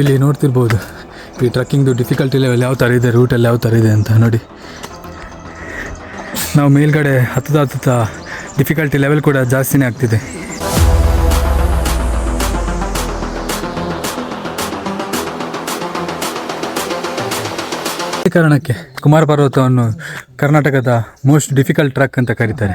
ಇಲ್ಲಿ ನೋಡ್ತಿರ್ಬೋದು ಈ ಟ್ರಕ್ಕಿಂಗ್ದು ಡಿಫಿಕಲ್ಟಿ ಲೆವೆಲ್ ಯಾವ ಥರ ಇದೆ, ರೂಟಲ್ಲಿ ಯಾವ ಥರ ಇದೆ ಅಂತ ನೋಡಿ. ನಾವು ಮೇಲ್ಗಡೆ ಹತ್ತುತ್ತಾ ಡಿಫಿಕಲ್ಟಿ ಲೆವೆಲ್ ಕೂಡ ಜಾಸ್ತಿನೇ ಆಗ್ತಿದೆ. ಈ ಕಾರಣಕ್ಕೆ ಕುಮಾರ ಪರ್ವತವನ್ನು ಕರ್ನಾಟಕದ ಮೋಸ್ಟ್ ಡಿಫಿಕಲ್ಟ್ ಟ್ರಕ್ ಅಂತ ಕರೀತಾರೆ.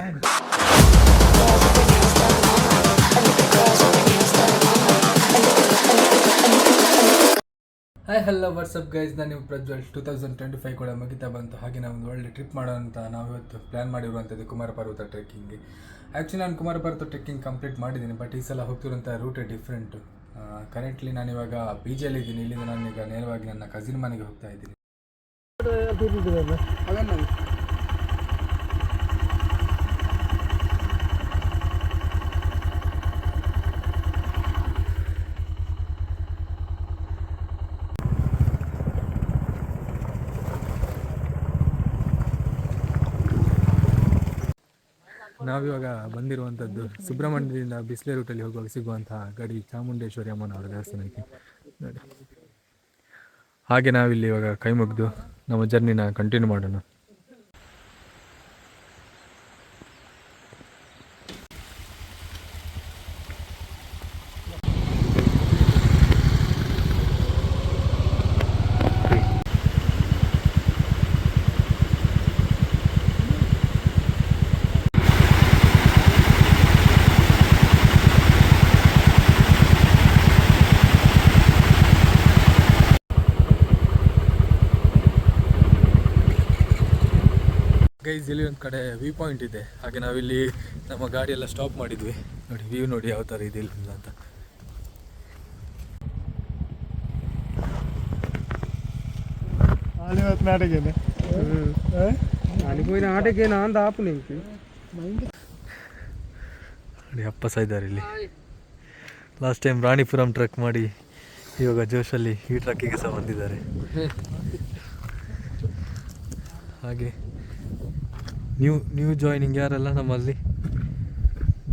ಹಾಯ್ ಹಲೋ ವಾಟ್ಸಪ್ ಗೈಸ್, ನಾನು ನಿಮ್ಮ ಪ್ರಜ್ವಲ್. 2025 ಕೂಡ ಮುಗಿತಾ ಬಂತು. ಹಾಗೆ ನಾವು ಒಂದು ಒಳ್ಳೆ ಟ್ರಿಪ್ ಮಾಡೋಣ ಅಂತ ನಾವು ಇವತ್ತು ಪ್ಲ್ಯಾನ್ ಮಾಡಿರುವಂಥದ್ದು ಕುಮಾರ ಪರ್ವತ ಟ್ರೆಕ್ಕಿಂಗ್ಗೆ. ಆ್ಯಕ್ಚುಲಿ ನಾನು ಕುಮಾರ ಪರ್ವತ ಟ್ರೆಕ್ಕಿಂಗ್ ಕಂಪ್ಲೀಟ್ ಮಾಡಿದ್ದೀನಿ, ಬಟ್ ಈ ಸಲ ಹೋಗ್ತಿರೋಂಥ ರೂಟೇ ಡಿಫ್ರೆಂಟು. ಕರೆಂಟ್ಲಿ ನಾನಿವಾಗ ಪಿ ಜಿಯಲ್ಲಿದ್ದೀನಿ. ಇಲ್ಲಿಂದ ನಾನೀಗ ನೇರವಾಗಿ ನನ್ನ ಕಸಿನ್ ಮನೆಗೆ ಹೋಗ್ತಾ ಇದ್ದೀನಿ. ನಾವಿವಾಗ ಬಂದಿರುವಂಥದ್ದು ಸುಬ್ರಹ್ಮಣ್ಯದಿಂದ ಬಿಸ್ಲೆ ರೂಟಲ್ಲಿ ಹೋಗುವಾಗ ಸಿಗುವಂತಹ ಗಡಿ ಚಾಮುಂಡೇಶ್ವರಿ ಅಮ್ಮನವರ ದೇವಸ್ಥಾನಕ್ಕೆ ನೋಡಿ. ಹಾಗೆ ನಾವಿಲ್ಲಿ ಇವಾಗ ಕೈ ಮುಗಿದು ನಮ್ಮ ಜರ್ನಿನ ಕಂಟಿನ್ಯೂ ಮಾಡೋಣ. ಗೈಸ್, ಇಲ್ಲಿ ಒಂದು ಕಡೆ ವ್ಯೂ ಪಾಯಿಂಟ್ ಇದೆ. ಹಾಗೆ ನಾವಿಲ್ಲಿ ನಮ್ಮ ಗಾಡಿಯೆಲ್ಲ ಸ್ಟಾಪ್ ಮಾಡಿದ್ವಿ. ನೋಡಿ ವ್ಯೂ ನೋಡಿ ಯಾವ ಥರ ಇದೆ ಇಲ್ಲಿಂದ ಅಂತ. ನೋಡಿ ಅಪ್ಪ ಸಹ ಇದ್ದಾರೆ ಇಲ್ಲಿ. ಲಾಸ್ಟ್ ಟೈಮ್ ರಾಣಿಪುರಂ ಟ್ರಕ್ ಮಾಡಿ ಇವಾಗ ಜೋಶಲ್ಲಿ ಈ ಟ್ರಕ್ಕಿಗೆ ಸಹ ಬಂದಿದ್ದಾರೆ. ಹಾಗೆ ನ್ಯೂ ಜಾಯ್ನಿಂಗ್ ಯಾರೆಲ್ಲ ನಮ್ಮಲ್ಲಿ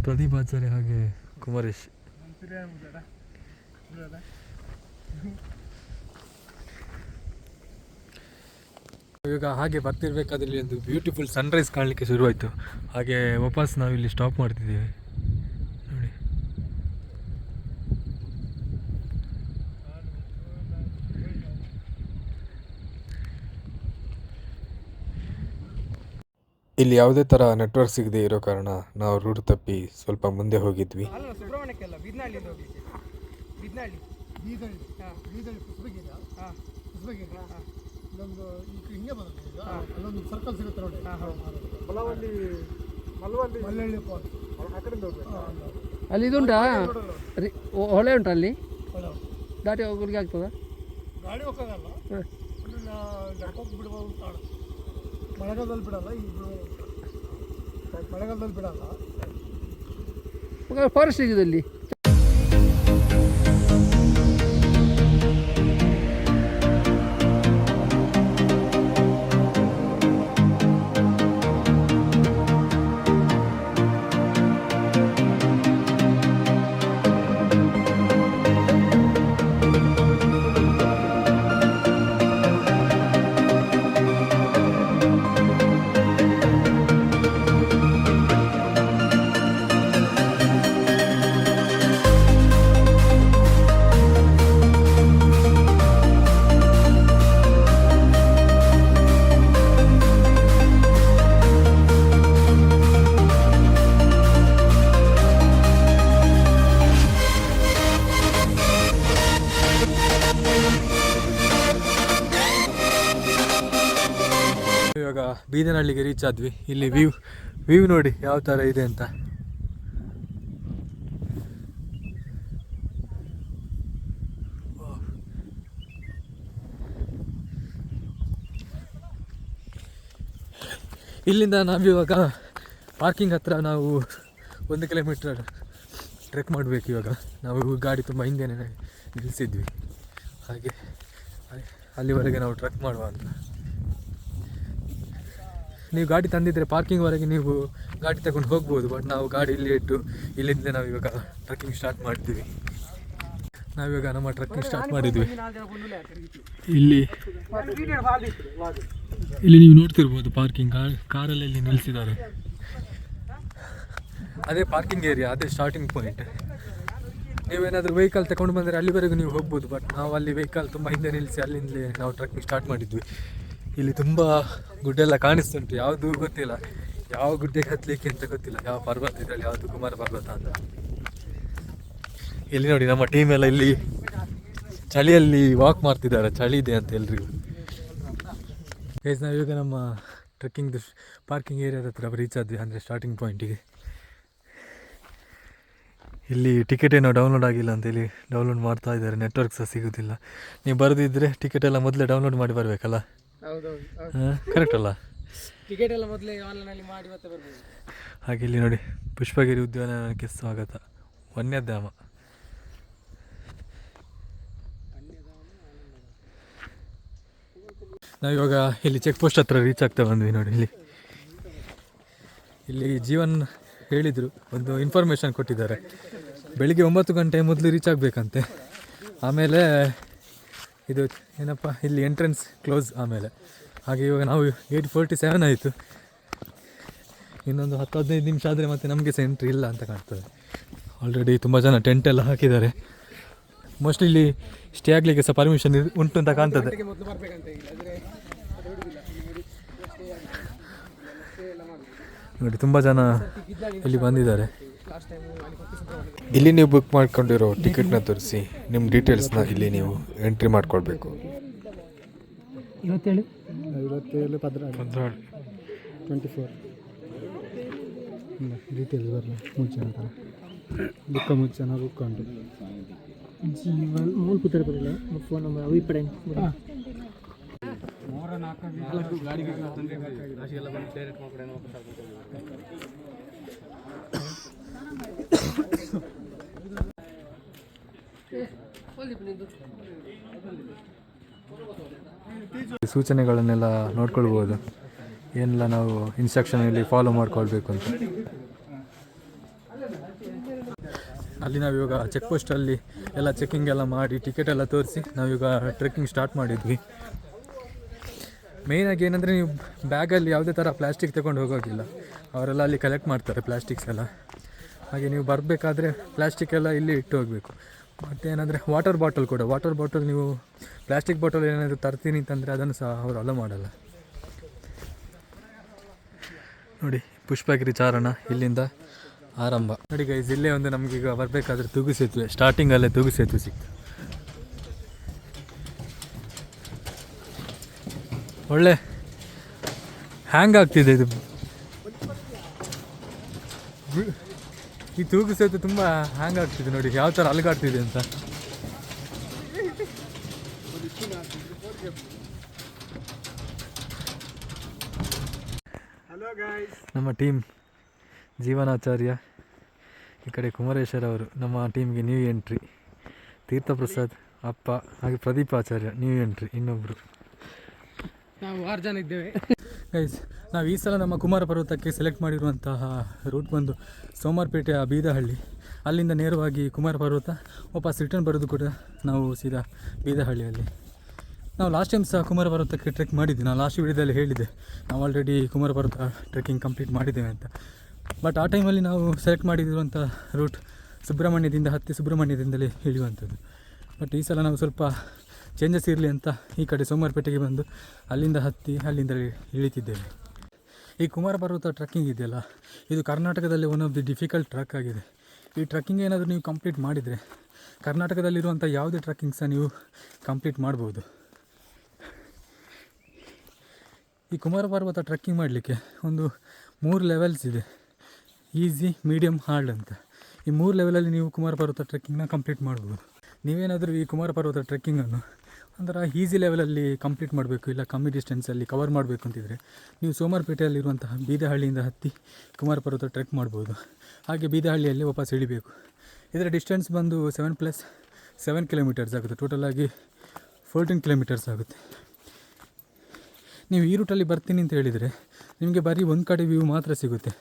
ಪ್ರದೀಪ್ ಆಚಾರ್ಯ ಹಾಗೆ ಕುಮಾರೇಶ್. ಇವಾಗ ಹಾಗೆ ಬರ್ತಿರ್ಬೇಕಾದ್ರೆ ಇಲ್ಲಿ ಒಂದು ಬ್ಯೂಟಿಫುಲ್ ಸನ್ರೈಸ್ ಕಾಣಲಿಕ್ಕೆ ಶುರುವಾಯಿತು. ಹಾಗೆ ವಾಪಸ್ ನಾವಿಲ್ಲಿ ಸ್ಟಾಪ್ ಮಾಡ್ತಿದ್ದೀವಿ ನೋಡಿ. ಇಲ್ಲಿ ಯಾವುದೇ ಥರ ನೆಟ್ವರ್ಕ್ ಸಿಗದೆ ಇರೋ ಕಾರಣ ನಾವು ರೂಟ್ ತಪ್ಪಿ ಸ್ವಲ್ಪ ಮುಂದೆ ಹೋಗಿದ್ವಿ. ಅಲ್ಲಿ ಇದುಂಟಾ, ಹೊಳೆ ಉಂಟಾ ಅಲ್ಲಿ? ದಾಟಿ ಹೋಗ್ಲಿಕ್ಕೆ ಆಗ್ತದ? ಗಾಡಿ ಹೋಗೋದಲ್ಲ, ಮಳೆಗಾಲದಲ್ಲಿ ಬಿಡಲ್ಲ. ಮಳೆಗಾಲದಲ್ಲಿ ಬಿಡಲ್ಲ, ಫಾರೆಸ್ಟ್ ಇದೆ ಅಲ್ಲಿ. ಇವಾಗ ಬೀದನಹಳ್ಳಿಗೆ ರೀಚ್ ಆದ್ವಿ. ಇಲ್ಲಿ ವ್ಯೂ ನೋಡಿ ಯಾವ ಥರ ಇದೆ ಅಂತ. ಇಲ್ಲಿಂದ ನಾವಿವಾಗ ಪಾರ್ಕಿಂಗ್ ಹತ್ರ ನಾವು 1 ಕಿಲೋಮೀಟರ್ ಟ್ರೆಕ್ ಮಾಡಬೇಕು. ಇವಾಗ ನಾವು ಗಾಡಿ ತುಂಬ ಹಿಂದೆನೇ ನಿಲ್ಲಿಸಿದ್ವಿ. ಹಾಗೆ ಅಲ್ಲಿವರೆಗೆ ನಾವು ಟ್ರೆಕ್ ಮಾಡುವ ಅಂತ. ನೀವು ಗಾಡಿ ತಂದಿದ್ದರೆ ಪಾರ್ಕಿಂಗ್ವರೆಗೆ ನೀವು ಗಾಡಿ ತಗೊಂಡು ಹೋಗ್ಬೋದು, ಬಟ್ ನಾವು ಗಾಡಿ ಇಲ್ಲಿ ಇಟ್ಟು ಇಲ್ಲಿಂದ ನಾವು ಇವಾಗ ಟ್ರೆಕ್ಕಿಂಗ್ ಸ್ಟಾರ್ಟ್ ಮಾಡ್ತೀವಿ. ನಾವಿವಾಗ ನಮ್ಮ ಟ್ರಕ್ಕಿಂಗ್ ಸ್ಟಾರ್ಟ್ ಮಾಡಿದ್ವಿ. ಇಲ್ಲಿ ನೀವು ನೋಡ್ತಿರ್ಬೋದು ಪಾರ್ಕಿಂಗ್ ಕಾರಲ್ಲಿ ಇಲ್ಲಿ ನಿಲ್ಲಿಸಿದ್ದಾರೆ. ಅದೇ ಪಾರ್ಕಿಂಗ್ ಏರಿಯಾ, ಅದೇ ಸ್ಟಾರ್ಟಿಂಗ್ ಪಾಯಿಂಟ್. ನೀವೇನಾದರೂ ವೆಹಿಕಲ್ ತಗೊಂಡು ಬಂದರೆ ಅಲ್ಲಿವರೆಗೂ ನೀವು ಹೋಗ್ಬೋದು. ಬಟ್ ನಾವು ಅಲ್ಲಿ ವೆಹಿಕಲ್ ತುಂಬ ಹಿಂದೆ ನಿಲ್ಲಿಸಿ ಅಲ್ಲಿಂದಲೇ ನಾವು ಟ್ರಕ್ಕಿಂಗ್ ಸ್ಟಾರ್ಟ್ ಮಾಡಿದ್ವಿ. ಇಲ್ಲಿ ತುಂಬ ಗುಡ್ಡೆಲ್ಲ ಕಾಣಿಸ್ತುಂಟು, ಯಾವುದು ಗೊತ್ತಿಲ್ಲ, ಯಾವ ಗುಡ್ಡೆಗೆ ಹತ್ತಲಿಕ್ಕೆ ಅಂತ ಗೊತ್ತಿಲ್ಲ, ಯಾವ ಪರ್ವತ ಇದರಲ್ಲಿ ಯಾವುದು ಕುಮಾರ ಪರ್ವತ ಅಂತ. ಇಲ್ಲಿ ನೋಡಿ ನಮ್ಮ ಟೀಮ್ ಎಲ್ಲ ಇಲ್ಲಿ ಚಳಿಯಲ್ಲಿ ವಾಕ್ ಮಾಡ್ತಿದ್ದಾರೆ, ಚಳಿ ಇದೆ ಅಂತ ಎಲ್ರಿಗೂ. ಗೈಸ್ ನಾವೀಗ ನಮ್ಮ ಟ್ರೆಕ್ಕಿಂಗ್ದು ಪಾರ್ಕಿಂಗ್ ಏರಿಯಾದ ಹತ್ರ ರೀಚ್ ಆದ್ವಿ, ಅಂದರೆ ಸ್ಟಾರ್ಟಿಂಗ್ ಪಾಯಿಂಟಿಗೆ. ಇಲ್ಲಿ ಟಿಕೆಟ್ ಏನೋ ಡೌನ್ಲೋಡ್ ಆಗಿಲ್ಲ ಅಂತೇಳಿ ಡೌನ್ಲೋಡ್ ಮಾಡ್ತಾ ಇದ್ದಾರೆ, ನೆಟ್ವರ್ಕ್ ಸಹ ಸಿಗೋದಿಲ್ಲ. ನೀವು ಬರೆದಿದ್ದರೆ ಟಿಕೆಟ್ ಎಲ್ಲ ಮೊದಲೇ ಡೌನ್ಲೋಡ್ ಮಾಡಿ ಬರಬೇಕಲ್ಲ? ಹಾಂ, ಕರೆಕ್ಟ್ ಅಲ್ಲ? ಟಿಕೆಟ್ ಎಲ್ಲ ಮೊದಲೇ ಆನ್ಲೈನಲ್ಲಿ ಮಾಡಿ ಮತ್ತೆ ಬರ್ಬೋದು. ಹಾಗೆ ಇಲ್ಲಿ ನೋಡಿ ಪುಷ್ಪಗಿರಿ ಉದ್ಯಾನವನಕ್ಕೆ ಸ್ವಾಗತ, ವನ್ಯಧಾಮ. ನಾವಿವಾಗ ಇಲ್ಲಿ ಚೆಕ್ ಪೋಸ್ಟ್ ಹತ್ರ ರೀಚ್ ಆಗ್ತಾ ಬಂದ್ವಿ. ನೋಡಿ ಇಲ್ಲಿ ಜೀವನ್ ಹೇಳಿದರು, ಒಂದು ಇನ್ಫಾರ್ಮೇಷನ್ ಕೊಟ್ಟಿದ್ದಾರೆ. ಬೆಳಿಗ್ಗೆ 9 ಗಂಟೆ ಮೊದಲು ರೀಚ್ ಆಗಬೇಕಂತೆ. ಆಮೇಲೆ ಇದು ಏನಪ್ಪ, ಇಲ್ಲಿ ಎಂಟ್ರೆನ್ಸ್ ಕ್ಲೋಸ್ ಆಮೇಲೆ. ಹಾಗೆ ಇವಾಗ ನಾವು 8:47 ಆಯಿತು. ಇನ್ನೊಂದು 10-15 ನಿಮಿಷ ಆದರೆ ಮತ್ತೆ ನಮಗೆ ಸಹ ಎಂಟ್ರಿ ಇಲ್ಲ ಅಂತ ಕಾಣ್ತದೆ. ಆಲ್ರೆಡಿ ತುಂಬ ಜನ ಟೆಂಟ್ ಎಲ್ಲ ಹಾಕಿದ್ದಾರೆ. ಮೋಸ್ಟ್ಲಿ ಇಲ್ಲಿ ಸ್ಟೇ ಆಗಲಿಕ್ಕೆ ಸಹ ಪರ್ಮಿಷನ್ ಉಂಟು ಅಂತ ಕಾಣ್ತದೆ. ನೋಡಿ ತುಂಬ ಜನ ಇಲ್ಲಿ ಬಂದಿದ್ದಾರೆ. ಇಲ್ಲಿ ನೀವು ಬುಕ್ ಮಾಡ್ಕೊಂಡಿರೋ ಟಿಕೆಟ್ನ ತೋರಿಸಿ ನಿಮ್ಮ ಡೀಟೇಲ್ಸ್ನ ಇಲ್ಲಿ ನೀವು ಎಂಟ್ರಿ ಮಾಡ್ಕೊಳ್ಬೇಕು. 27 ಪದ್ರಾಡ್ 24 ಡೀಟೇಲ್ಸ್ ಬರಲ್ಲ. ಮುಂಚೆ ಬುಕ್ಕ ಮುಂಚೆ ಬುಕ್ ಉಂಟು. ಜೀವನ್ ಮೂಲ ಕೂತಾರೆ ಬರಲ್ಲ, ಫೋನ್ ನಂಬರ್ ಅವು ಇಪ್ಪಡೆ ಸೂಚನೆಗಳನ್ನೆಲ್ಲ ನೋಡ್ಕೊಳ್ಬೋದು, ಏನೆಲ್ಲ ನಾವು ಇನ್ಸ್ಟ್ರಕ್ಷನಲ್ಲಿ ಫಾಲೋ ಮಾಡ್ಕೊಳ್ಬೇಕು ಅಂತ. ಅಲ್ಲಿ ನಾವಿವಾಗ ಚೆಕ್ ಪೋಸ್ಟಲ್ಲಿ ಎಲ್ಲ ಚೆಕ್ಕಿಂಗ್ ಎಲ್ಲ ಮಾಡಿ ಟಿಕೆಟ್ ಎಲ್ಲ ತೋರಿಸಿ ನಾವೀಗ ಟ್ರೆಕ್ಕಿಂಗ್ ಸ್ಟಾರ್ಟ್ ಮಾಡಿದ್ವಿ. ಮೇಯ್ನಾಗಿ ಏನಂದರೆ ನೀವು ಬ್ಯಾಗಲ್ಲಿ ಯಾವುದೇ ಥರ ಪ್ಲಾಸ್ಟಿಕ್ ತಗೊಂಡು ಹೋಗೋಗಿಲ್ಲ, ಅವರೆಲ್ಲ ಅಲ್ಲಿ ಕಲೆಕ್ಟ್ ಮಾಡ್ತಾರೆ ಪ್ಲಾಸ್ಟಿಕ್ಸ್ ಎಲ್ಲ. ಹಾಗೆ ನೀವು ಬರಬೇಕಾದ್ರೆ ಪ್ಲಾಸ್ಟಿಕ್ ಎಲ್ಲ ಇಲ್ಲಿ ಇಟ್ಟು ಹೋಗಬೇಕು. ಮತ್ತು ಏನಂದರೆ ವಾಟರ್ ಬಾಟಲ್ ನೀವು ಪ್ಲಾಸ್ಟಿಕ್ ಬಾಟಲ್ ಏನಾದರೂ ತರ್ತೀನಿ ಅಂತಂದರೆ ಅದನ್ನು ಸಹ ಅವರು ಅಲೋ ಮಾಡಲ್ಲ. ನೋಡಿ ಪುಷ್ಪಗಿರಿ ಚಾರಣ ಇಲ್ಲಿಂದ ಆರಂಭ. ನೋಡಿ ಗೈಸ್, ಇಲ್ಲೇ ಒಂದು ನಮಗೀಗ ಬರಬೇಕಾದ್ರೆ ತೂಗು ಸೇತುವೆ, ಸ್ಟಾರ್ಟಿಂಗಲ್ಲೇ ತೂಗು ಸೇತುವೆ ಸಿಕ್ತು. ಒಳ್ಳೆ ಹ್ಯಾಂಗ್ ಆಗ್ತಿದೆ ಇದು. ಈ ತೂಗು ಸೇತುವೆ ತುಂಬ ಹ್ಯಾಂಗ್ ಆಗ್ತಿದೆ ನೋಡಿ, ಯಾವ ಥರ ಅಲುಗಾಡ್ತಿದೆ ಅಂತ. ನಮ್ಮ ಟೀಮ್ ಜೀವನಾಚಾರ್ಯ, ಈ ಕಡೆ ಕುಮಾರೇಶ್ವರ ಅವರು ನಮ್ಮ ಟೀಮ್ಗೆ ನ್ಯೂ ಎಂಟ್ರಿ. ತೀರ್ಥಪ್ರಸಾದ್ ಅಪ್ಪ ಹಾಗೆ ಪ್ರದೀಪ್ ಆಚಾರ್ಯ ನ್ಯೂ ಎಂಟ್ರಿ, ಇನ್ನೊಬ್ಬರು. ನಾವು 6 ಜನ ಇದ್ದೇವೆ ಗೈಸ್. ನಾವು ಈ ಸಲ ನಮ್ಮ ಕುಮಾರ ಪರ್ವತಕ್ಕೆ ಸೆಲೆಕ್ಟ್ ಮಾಡಿರುವಂತಹ ರೂಟ್ ಬಂದು ಸೋಮಾರ್ಪೇಟೆಯ ಬೀದಹಳ್ಳಿ. ಅಲ್ಲಿಂದ ನೇರವಾಗಿ ಕುಮಾರ ಪರ್ವತ, ವಾಪಸ್ ರಿಟರ್ನ್ ಬರೋದು ಕೂಡ ನಾವು ಸೀದಾ ಬೀದಹಳ್ಳಿಯಲ್ಲಿ. ನಾವು ಲಾಸ್ಟ್ ಟೈಮ್ ಸಹ ಕುಮಾರ ಪರ್ವತಕ್ಕೆ ಟ್ರೆಕ್ ಮಾಡಿದ್ವಿ. ನಾನು ಲಾಸ್ಟ್ ವಿಡಿಯೋದಲ್ಲಿ ಹೇಳಿದ್ದೆ ನಾವು ಆಲ್ರೆಡಿ ಕುಮಾರ ಪರ್ವತ ಟ್ರೆಕ್ಕಿಂಗ್ ಕಂಪ್ಲೀಟ್ ಮಾಡಿದ್ದೇವೆ ಅಂತ. ಬಟ್ ಆ ಟೈಮಲ್ಲಿ ನಾವು ಸೆಲೆಕ್ಟ್ ಮಾಡಿರುವಂಥ ರೂಟ್ ಸುಬ್ರಹ್ಮಣ್ಯದಿಂದಲೇ ಇಳಿಯುವಂಥದ್ದು. ಬಟ್ ಈ ಸಲ ನಾವು ಸ್ವಲ್ಪ ಚೇಂಜಸ್ ಇರಲಿ ಅಂತ ಈ ಕಡೆ ಸೋಮವಾರಪೇಟೆಗೆ ಬಂದು ಅಲ್ಲಿಂದ ಹತ್ತಿ ಅಲ್ಲಿಂದ ಇಳಿತಿದ್ದೇವೆ. ಈ ಕುಮಾರ ಪರ್ವತ ಟ್ರೆಕ್ಕಿಂಗ್ ಇದೆಯಲ್ಲ, ಇದು ಕರ್ನಾಟಕದಲ್ಲಿ one of the difficult truck ಆಗಿದೆ. ಈ ಟ್ರೆಕ್ಕಿಂಗ್ ಏನಾದರೂ ನೀವು ಕಂಪ್ಲೀಟ್ ಮಾಡಿದರೆ ಕರ್ನಾಟಕದಲ್ಲಿರುವಂಥ ಯಾವುದೇ ಟ್ರೆಕ್ಕಿಂಗ್ ಸಹ ನೀವು ಕಂಪ್ಲೀಟ್ ಮಾಡ್ಬೋದು. ಈ ಕುಮಾರ ಪರ್ವತ ಟ್ರೆಕ್ಕಿಂಗ್ ಮಾಡಲಿಕ್ಕೆ ಒಂದು 3 ಲೆವೆಲ್ಸ್ ಇದೆ, ಈಸಿ, ಮೀಡಿಯಮ್, ಹಾರ್ಡ್ ಅಂತ. ಈ 3 ಲೆವೆಲಲ್ಲಿ ನೀವು ಕುಮಾರ ಪರ್ವತ ಟ್ರೆಕ್ಕಿಂಗ್ನ ಕಂಪ್ಲೀಟ್ ಮಾಡ್ಬೋದು. ನೀವೇನಾದರೂ ಈ ಕುಮಾರ ಪರ್ವತ ಟ್ರೆಕ್ಕಿಂಗನ್ನು ಅಂದರೆ ಈಸಿ ಲೆವೆಲಲ್ಲಿ ಕಂಪ್ಲೀಟ್ ಮಾಡಬೇಕು, ಇಲ್ಲ ಕಮ್ಮಿ ಡಿಸ್ಟೆನ್ಸಲ್ಲಿ ಕವರ್ ಮಾಡಬೇಕು ಅಂತಿದ್ರೆ ನೀವು ಸೋಮವಾರಪೇಟೆಯಲ್ಲಿರುವಂತಹ ಬೀದಹಳ್ಳಿಯಿಂದ ಹತ್ತಿ ಕುಮಾರ ಪರ್ವತ ಟ್ರೆಕ್ ಮಾಡ್ಬೋದು. ಹಾಗೆ ಬೀದಹಳ್ಳಿಯಲ್ಲಿ ವಾಪಸ್ ಇಳಿಬೇಕು. ಇದರ ಡಿಸ್ಟೆನ್ಸ್ ಬಂದು 7 + 7 ಕಿಲೋಮೀಟರ್ಸ್ ಆಗುತ್ತೆ. ಟೋಟಲಾಗಿ 14 ಕಿಲೋಮೀಟರ್ಸ್ ಆಗುತ್ತೆ. ನೀವು ಈ ರೂಟಲ್ಲಿ ಬರ್ತೀನಿ ಅಂತ ಹೇಳಿದರೆ ನಿಮಗೆ ಬರೀ ಒಂದು ಕಡೆ ವ್ಯೂ ಮಾತ್ರ ಸಿಗುತ್ತೆ,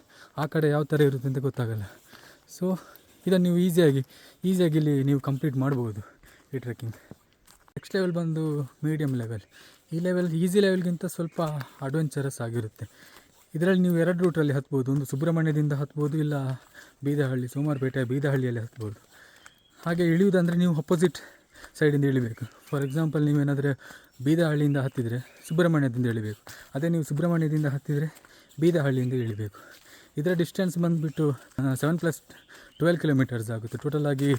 ಆ ಕಡೆ ಯಾವ ಥರ ಇರುತ್ತೆ ಅಂತ ಗೊತ್ತಾಗಲ್ಲ. ಸೊ ಇದನ್ನು ನೀವು ಈಸಿಯಾಗಿ ಇಲ್ಲಿ ನೀವು ಕಂಪ್ಲೀಟ್ ಮಾಡ್ಬೋದು. ಈ ಟ್ರೆಕ್ಕಿಂಗ್. ನೆಕ್ಸ್ಟ್ ಲೆವೆಲ್ ಬಂದು ಮೀಡಿಯಮ್ ಲೆವೆಲ್. ಈ ಲೆವೆಲ್ ಈಸಿ ಲೆವೆಲ್ಗಿಂತ ಸ್ವಲ್ಪ ಅಡ್ವೆಂಚರಸ್ ಆಗಿರುತ್ತೆ. ಇದರಲ್ಲಿ ನೀವು 2 ರೂಟಲ್ಲಿ ಹತ್ಬೋದು. ಒಂದು ಸುಬ್ರಹ್ಮಣ್ಯದಿಂದ ಹತ್ಬೋದು, ಇಲ್ಲ ಬೀದಹಳ್ಳಿ ಸೋಮವಾರಪೇಟೆ ಬೀದಹಳ್ಳಿಯಲ್ಲಿ ಹತ್ಬೋದು. ಹಾಗೆ ಇಳಿಯುವುದಂದರೆ ನೀವು ಅಪೋಸಿಟ್ ಸೈಡಿಂದ ಇಳಿಬೇಕು. For example ನೀವೇನಾದರೆ ಬೀದಹಳ್ಳಿಯಿಂದ ಹತ್ತಿದರೆ ಸುಬ್ರಹ್ಮಣ್ಯದಿಂದ ಇಳಿಬೇಕು. ಅದೇ ನೀವು ಸುಬ್ರಹ್ಮಣ್ಯದಿಂದ ಹತ್ತಿದರೆ ಬೀದಹಳ್ಳಿಯಿಂದ ಇಳಿಬೇಕು. ಇದರ ಡಿಸ್ಟೆನ್ಸ್ ಬಂದುಬಿಟ್ಟು 7+12 ಕಿಲೋಮೀಟರ್ಸ್ ಆಗುತ್ತೆ. ಟೋಟಲಾಗಿ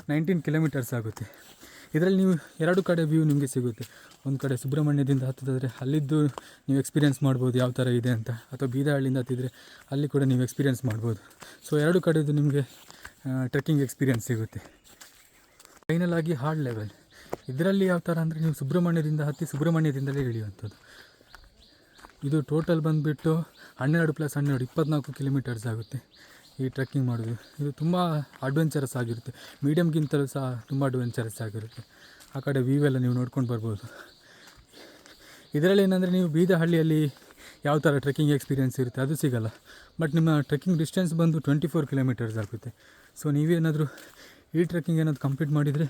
19 ಕಿಲೋಮೀಟರ್ಸ್ ಆಗುತ್ತೆ. ಇದರಲ್ಲಿ ನೀವು 2 ಕಡೆ ವ್ಯೂ ನಿಮಗೆ ಸಿಗುತ್ತೆ. ಒಂದು ಕಡೆ ಸುಬ್ರಹ್ಮಣ್ಯದಿಂದ ಹತ್ತಿದ್ರೆ ಅಲ್ಲಿದ್ದು ನೀವು ಎಕ್ಸ್ಪೀರಿಯೆನ್ಸ್ ಮಾಡ್ಬೋದು ಯಾವ ಥರ ಇದೆ ಅಂತ, ಅಥವಾ ಬೀದಹಳ್ಳಿಯಿಂದ ಹತ್ತಿದರೆ ಅಲ್ಲಿ ಕೂಡ ನೀವು ಎಕ್ಸ್ಪೀರಿಯೆನ್ಸ್ ಮಾಡ್ಬೋದು. ಸೊ 2 ಕಡೆದು ನಿಮಗೆ ಟ್ರೆಕ್ಕಿಂಗ್ ಎಕ್ಸ್ಪೀರಿಯೆನ್ಸ್ ಸಿಗುತ್ತೆ. ಫೈನಲ್ ಆಗಿ ಹಾರ್ಡ್ ಲೆವೆಲ್. ಇದರಲ್ಲಿ ಯಾವ ಥರ ಅಂದರೆ ನೀವು ಸುಬ್ರಹ್ಮಣ್ಯದಿಂದ ಹತ್ತಿ ಸುಬ್ರಹ್ಮಣ್ಯದಿಂದಲೇ ಇಳಿಯುವಂಥದ್ದು. ಇದು ಟೋಟಲ್ ಬಂದುಬಿಟ್ಟು 12+12 24 ಕಿಲೋಮೀಟರ್ಸ್ ಆಗುತ್ತೆ ಈ ಟ್ರೆಕ್ಕಿಂಗ್ ಮಾಡೋದು. ಇದು ತುಂಬ ಅಡ್ವೆಂಚರಸ್ ಆಗಿರುತ್ತೆ. ಮೀಡಿಯಮ್ಗಿಂತಲೂ ಸಹ ತುಂಬ ಅಡ್ವೆಂಚರಸ್ ಆಗಿರುತ್ತೆ. ಆ ಕಡೆ ವ್ಯೂ ಎಲ್ಲ ನೀವು ನೋಡ್ಕೊಂಡು ಬರ್ಬೋದು. ಇದರಲ್ಲಿ ಏನಂದರೆ ನೀವು ಬೀದಹಳ್ಳಿಯಲ್ಲಿ ಯಾವ ಥರ ಟ್ರೆಕ್ಕಿಂಗ್ ಎಕ್ಸ್ಪೀರಿಯೆನ್ಸ್ ಇರುತ್ತೆ ಅದು ಸಿಗೋಲ್ಲ. ಬಟ್ ನಿಮ್ಮ ಟ್ರೆಕ್ಕಿಂಗ್ ಡಿಸ್ಟೆನ್ಸ್ ಬಂದು 24 ಕಿಲೋಮೀಟರ್ಸ್ ಆಗುತ್ತೆ. ಸೊ ನೀವೇನಾದರೂ ಈ ಟ್ರೆಕ್ಕಿಂಗ್ ಏನಾದರೂ ಕಂಪ್ಲೀಟ್ ಮಾಡಿದರೆ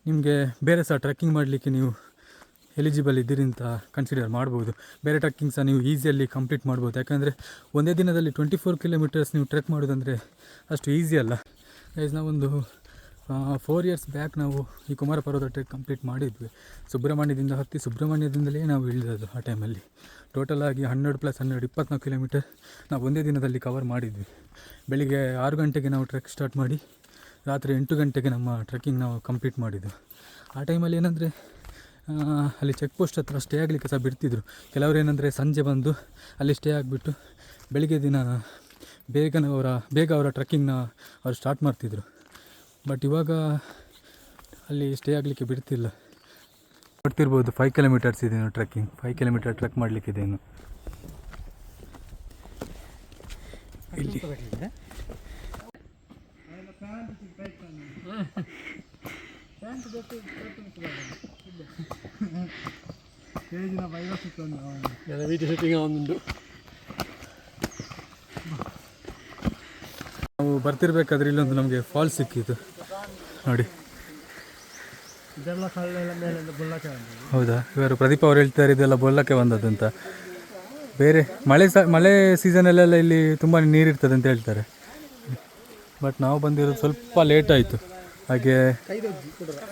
ನಿಮಗೆ ಬೇರೆ ಸಹ ಟ್ರೆಕ್ಕಿಂಗ್ ಮಾಡಲಿಕ್ಕೆ ನೀವು ಎಲಿಜಿಬಲ್ ಇದ್ದೀರಿ ಅಂತ ಕನ್ಸಿಡರ್ ಮಾಡ್ಬೋದು. ಬೇರೆ ಟ್ರೆಕ್ಕಿಂಗ್ ಸಹ ನೀವು ಈಸಿಯಲ್ಲಿ ಕಂಪ್ಲೀಟ್ ಮಾಡ್ಬೋದು. ಯಾಕಂದರೆ ಒಂದೇ ದಿನದಲ್ಲಿ 24 ಕಿಲೋಮೀಟರ್ಸ್ ನೀವು ಟ್ರೆಕ್ ಮಾಡೋದಂದರೆ ಅಷ್ಟು ಈಸಿ ಅಲ್ಲ. ಗೈಸ್, ನಾವೊಂದು 4 ಇಯರ್ಸ್ ಬ್ಯಾಕ್ ನಾವು ಈ ಕುಮಾರ ಪರ್ವತ ಟ್ರೆಕ್ ಕಂಪ್ಲೀಟ್ ಮಾಡಿದ್ವಿ. ಸುಬ್ರಹ್ಮಣ್ಯದಿಂದ ಹತ್ತಿ ಸುಬ್ರಹ್ಮಣ್ಯದಿಂದಲೇ ನಾವು ಇಳಿದದ್ದು ಆ ಟೈಮಲ್ಲಿ. ಟೋಟಲಾಗಿ 12+12 24 ಕಿಲೋಮೀಟರ್ ನಾವು ಒಂದೇ ದಿನದಲ್ಲಿ ಕವರ್ ಮಾಡಿದ್ವಿ. ಬೆಳಿಗ್ಗೆ 6 ಗಂಟೆಗೆ ನಾವು ಟ್ರೆಕ್ ಸ್ಟಾರ್ಟ್ ಮಾಡಿ ರಾತ್ರಿ 8 ಗಂಟೆಗೆ ನಮ್ಮ ಟ್ರೆಕ್ಕಿಂಗ್ ನಾವು ಕಂಪ್ಲೀಟ್ ಮಾಡಿದ್ದು. ಆ ಟೈಮಲ್ಲಿ ಏನಂದರೆ ಅಲ್ಲಿ ಚೆಕ್ ಪೋಸ್ಟ್ ಹತ್ರ ಸ್ಟೇ ಆಗಲಿಕ್ಕೆ ಸಹ ಬಿಡ್ತಿದ್ರು. ಕೆಲವರು ಏನಂದರೆ ಸಂಜೆ ಬಂದು ಅಲ್ಲಿ ಸ್ಟೇ ಆಗಿಬಿಟ್ಟು ಬೆಳಿಗ್ಗೆ ದಿನ ಬೇಗ ಅವರ ಟ್ರೆಕ್ಕಿಂಗ್ನ ಅವ್ರು ಸ್ಟಾರ್ಟ್ ಮಾಡ್ತಿದ್ರು. ಬಟ್ ಇವಾಗ ಅಲ್ಲಿ ಸ್ಟೇ ಆಗಲಿಕ್ಕೆ ಬಿಡ್ತಿಲ್ಲ. ನೋಡ್ತಿರ್ಬೋದು 5 ಕಿಲೋಮೀಟರ್ಸ್ ಇದೆ ಟ್ರೆಕ್ಕಿಂಗ್. 5 ಕಿಲೋಮೀಟರ್ ಟ್ರೆಕ್ ಮಾಡಲಿಕ್ಕಿದೆ ಇನ್ನು. ಇಲ್ಲಿ ನಾವು ಬರ್ತಿರ್ಬೇಕಾದ್ರೆ ಇಲ್ಲೊಂದು ನಮಗೆ ಫಾಲ್ಸ್ ಸಿಕ್ಕಿತ್ತು ನೋಡಿ. ಹೌದಾ? ಇವರು ಪ್ರದೀಪ್ ಅವರು ಹೇಳ್ತಾರೆ ಇದೆಲ್ಲ ಬೊಲ್ಲಕ್ಕೆ ಬಂದದ್ದು ಅಂತ. ಬೇರೆ ಮಳೆ ಸೀಸನಲ್ಲೆಲ್ಲ ಇಲ್ಲಿ ತುಂಬ ನೀರಿರ್ತದೆ ಅಂತ ಹೇಳ್ತಾರೆ. ಬಟ್ ನಾವು ಬಂದಿರೋದು ಸ್ವಲ್ಪ ಲೇಟ್ ಆಯಿತು. ಹಾಗೆ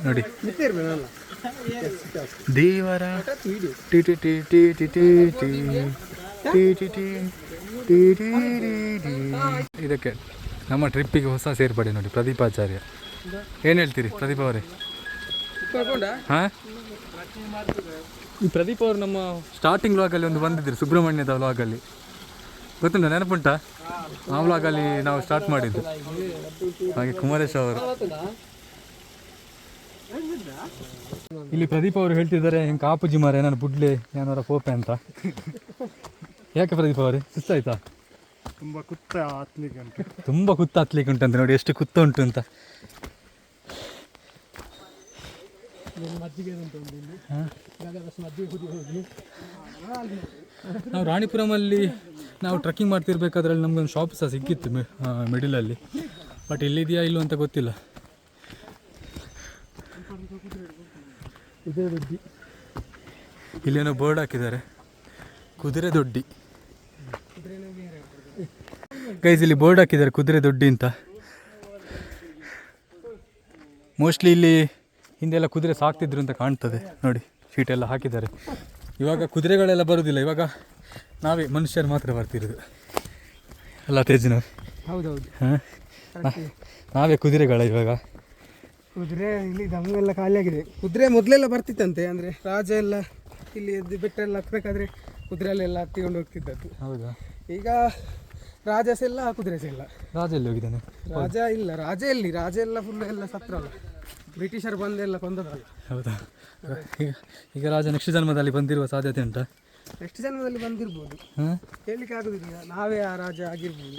ನೋಡಿ ದೇವರ T T T T T T T T T T T T. ಇದಕ್ಕೆ ನಮ್ಮ ಟ್ರಿಪ್ಪಿಗೆ ಹೊಸ ಸೇರ್ಪಡೆ ನೋಡಿ, ಪ್ರದೀಪಾಚಾರ್ಯ. ಏನು ಹೇಳ್ತೀರಿ ಪ್ರದೀಪ್ ಅವರೇ? ಹಾಂ, ಈ ಪ್ರದೀಪ್ ಅವರು ನಮ್ಮ ಸ್ಟಾರ್ಟಿಂಗ್ ವ್ಲಾಗಲ್ಲಿ ಒಂದು ಬಂದಿದ್ದರು, ಸುಬ್ರಹ್ಮಣ್ಯದ ವ್ಲಾಗಲ್ಲಿ. ಗೊತ್ತುಂಟ? ನೆನಪುಂಟಾ? ಆ ವ್ಲಾಗಲ್ಲಿ ನಾವು ಸ್ಟಾರ್ಟ್ ಮಾಡಿದ್ದು. ಹಾಗೆ ಕುಮಾರೇಶ್ ಅವರು ಇಲ್ಲಿ ಪ್ರದೀಪ್ ಅವರು ಹೇಳ್ತಿದ್ದಾರೆ ಹೆಂಗೆ ಕಾಪುಜಿ ಮಾರ ಏನಾರು ಬುಡ್ಲೆ ಏನಾರ ಪೋಪೆ ಅಂತ. ಯಾಕೆ ಪ್ರದೀಪ್ ಅವರೇ, ಸುಸ್ತಾಯ್ತಾ? ತುಂಬ ಕುತ್ತ ಹತ್ಲಿಕ್ಕೆ ಉಂಟಂತ. ನೋಡಿ ಎಷ್ಟು ಕುತ್ತ ಉಂಟು ಅಂತ. ನಾವು ರಾಣಿಪುರಮಲ್ಲಿ ನಾವು ಟ್ರೆಕ್ಕಿಂಗ್ ಮಾಡ್ತಿರ್ಬೇಕಾದ್ರಲ್ಲಿ ನಮಗೊಂದು ಶಾಪ್ ಸಹ ಸಿಕ್ಕಿತ್ತು ಮಿಡಲಲ್ಲಿ. ಬಟ್ ಇಲ್ಲಿದೆಯಾ ಇಲ್ಲೋ ಅಂತ ಗೊತ್ತಿಲ್ಲ. ಇಲ್ಲೇನೋ ಬೋರ್ಡ್ ಹಾಕಿದ್ದಾರೆ, ಕುದುರೆ ದೊಡ್ಡಿ. ಗೈಸ್, ಇಲ್ಲಿ ಬೋರ್ಡ್ ಹಾಕಿದ್ದಾರೆ ಕುದುರೆ ದೊಡ್ಡಿ ಅಂತ. ಮೋಸ್ಟ್ಲಿ ಇಲ್ಲಿ ಹಿಂದೆಲ್ಲ ಕುದುರೆ ಸಾಕ್ತಿದ್ರು ಅಂತ ಕಾಣ್ತದೆ. ನೋಡಿ, ಶೀಟೆಲ್ಲ ಹಾಕಿದ್ದಾರೆ. ಇವಾಗ ಕುದುರೆಗಳೆಲ್ಲ ಬರೋದಿಲ್ಲ, ಇವಾಗ ನಾವೇ ಮನುಷ್ಯರು ಮಾತ್ರ ಬರ್ತಿರೋದು ಅಲ್ಲ ತೇಜ್ನವ್ರು? ಹೌದೌದು. ಹಾಂ, ನಾವೇ ಕುದುರೆಗಳ ಇವಾಗ. ಕುದುರೆ ಇಲ್ಲಿ ದಮ್ಮೆಲ್ಲ ಖಾಲಿಯಾಗಿದೆ. ಕುದುರೆ ಮೊದಲೆಲ್ಲ ಬರ್ತಿತ್ತಂತೆ, ಅಂದರೆ ರಾಜ ಎಲ್ಲ ಇಲ್ಲಿ ಬೆಟ್ಟ ಎಲ್ಲ ಹತ್ತಬೇಕಾದ್ರೆ ಕುದುರೆಯಲ್ಲೆಲ್ಲ ಹತ್ತಿಕೊಂಡು ಹೋಗ್ತಿದ್ದದ್ದು. ಹೌದಾ? ಈಗ ರಾಜ ಸಹ ಇಲ್ಲ, ಕುದುರೆ ಸಹ ಇಲ್ಲ. ರಾಜ ಎಲ್ಲಿ ಹೋಗಿದ್ದಾನೆ? ರಾಜ ಇಲ್ಲ. ರಾಜ ಎಲ್ಲಿ? ರಾಜ ಎಲ್ಲ ಫುಲ್ ಎಲ್ಲ ಸತ್ರಲ್ಲ, ಬ್ರಿಟಿಷರು ಬಂದೆಲ್ಲ ಕೊಂದದಲ್ಲ. ಹೌದಾ? ಈಗ ರಾಜ ನೆಕ್ಸ್ಟ್ ಜನ್ಮದಲ್ಲಿ ಬಂದಿರುವ ಸಾಧ್ಯತೆ ಉಂಟಾ? ನೆಕ್ಸ್ಟ್ ಜನ್ಮದಲ್ಲಿ ಬಂದಿರ್ಬೋದು, ಹೇಳಲಿಕ್ಕೆ ಆಗೋದಿಲ್ಲ. ನಾವೇ ಆ ರಾಜ ಆಗಿರ್ಬೋದು.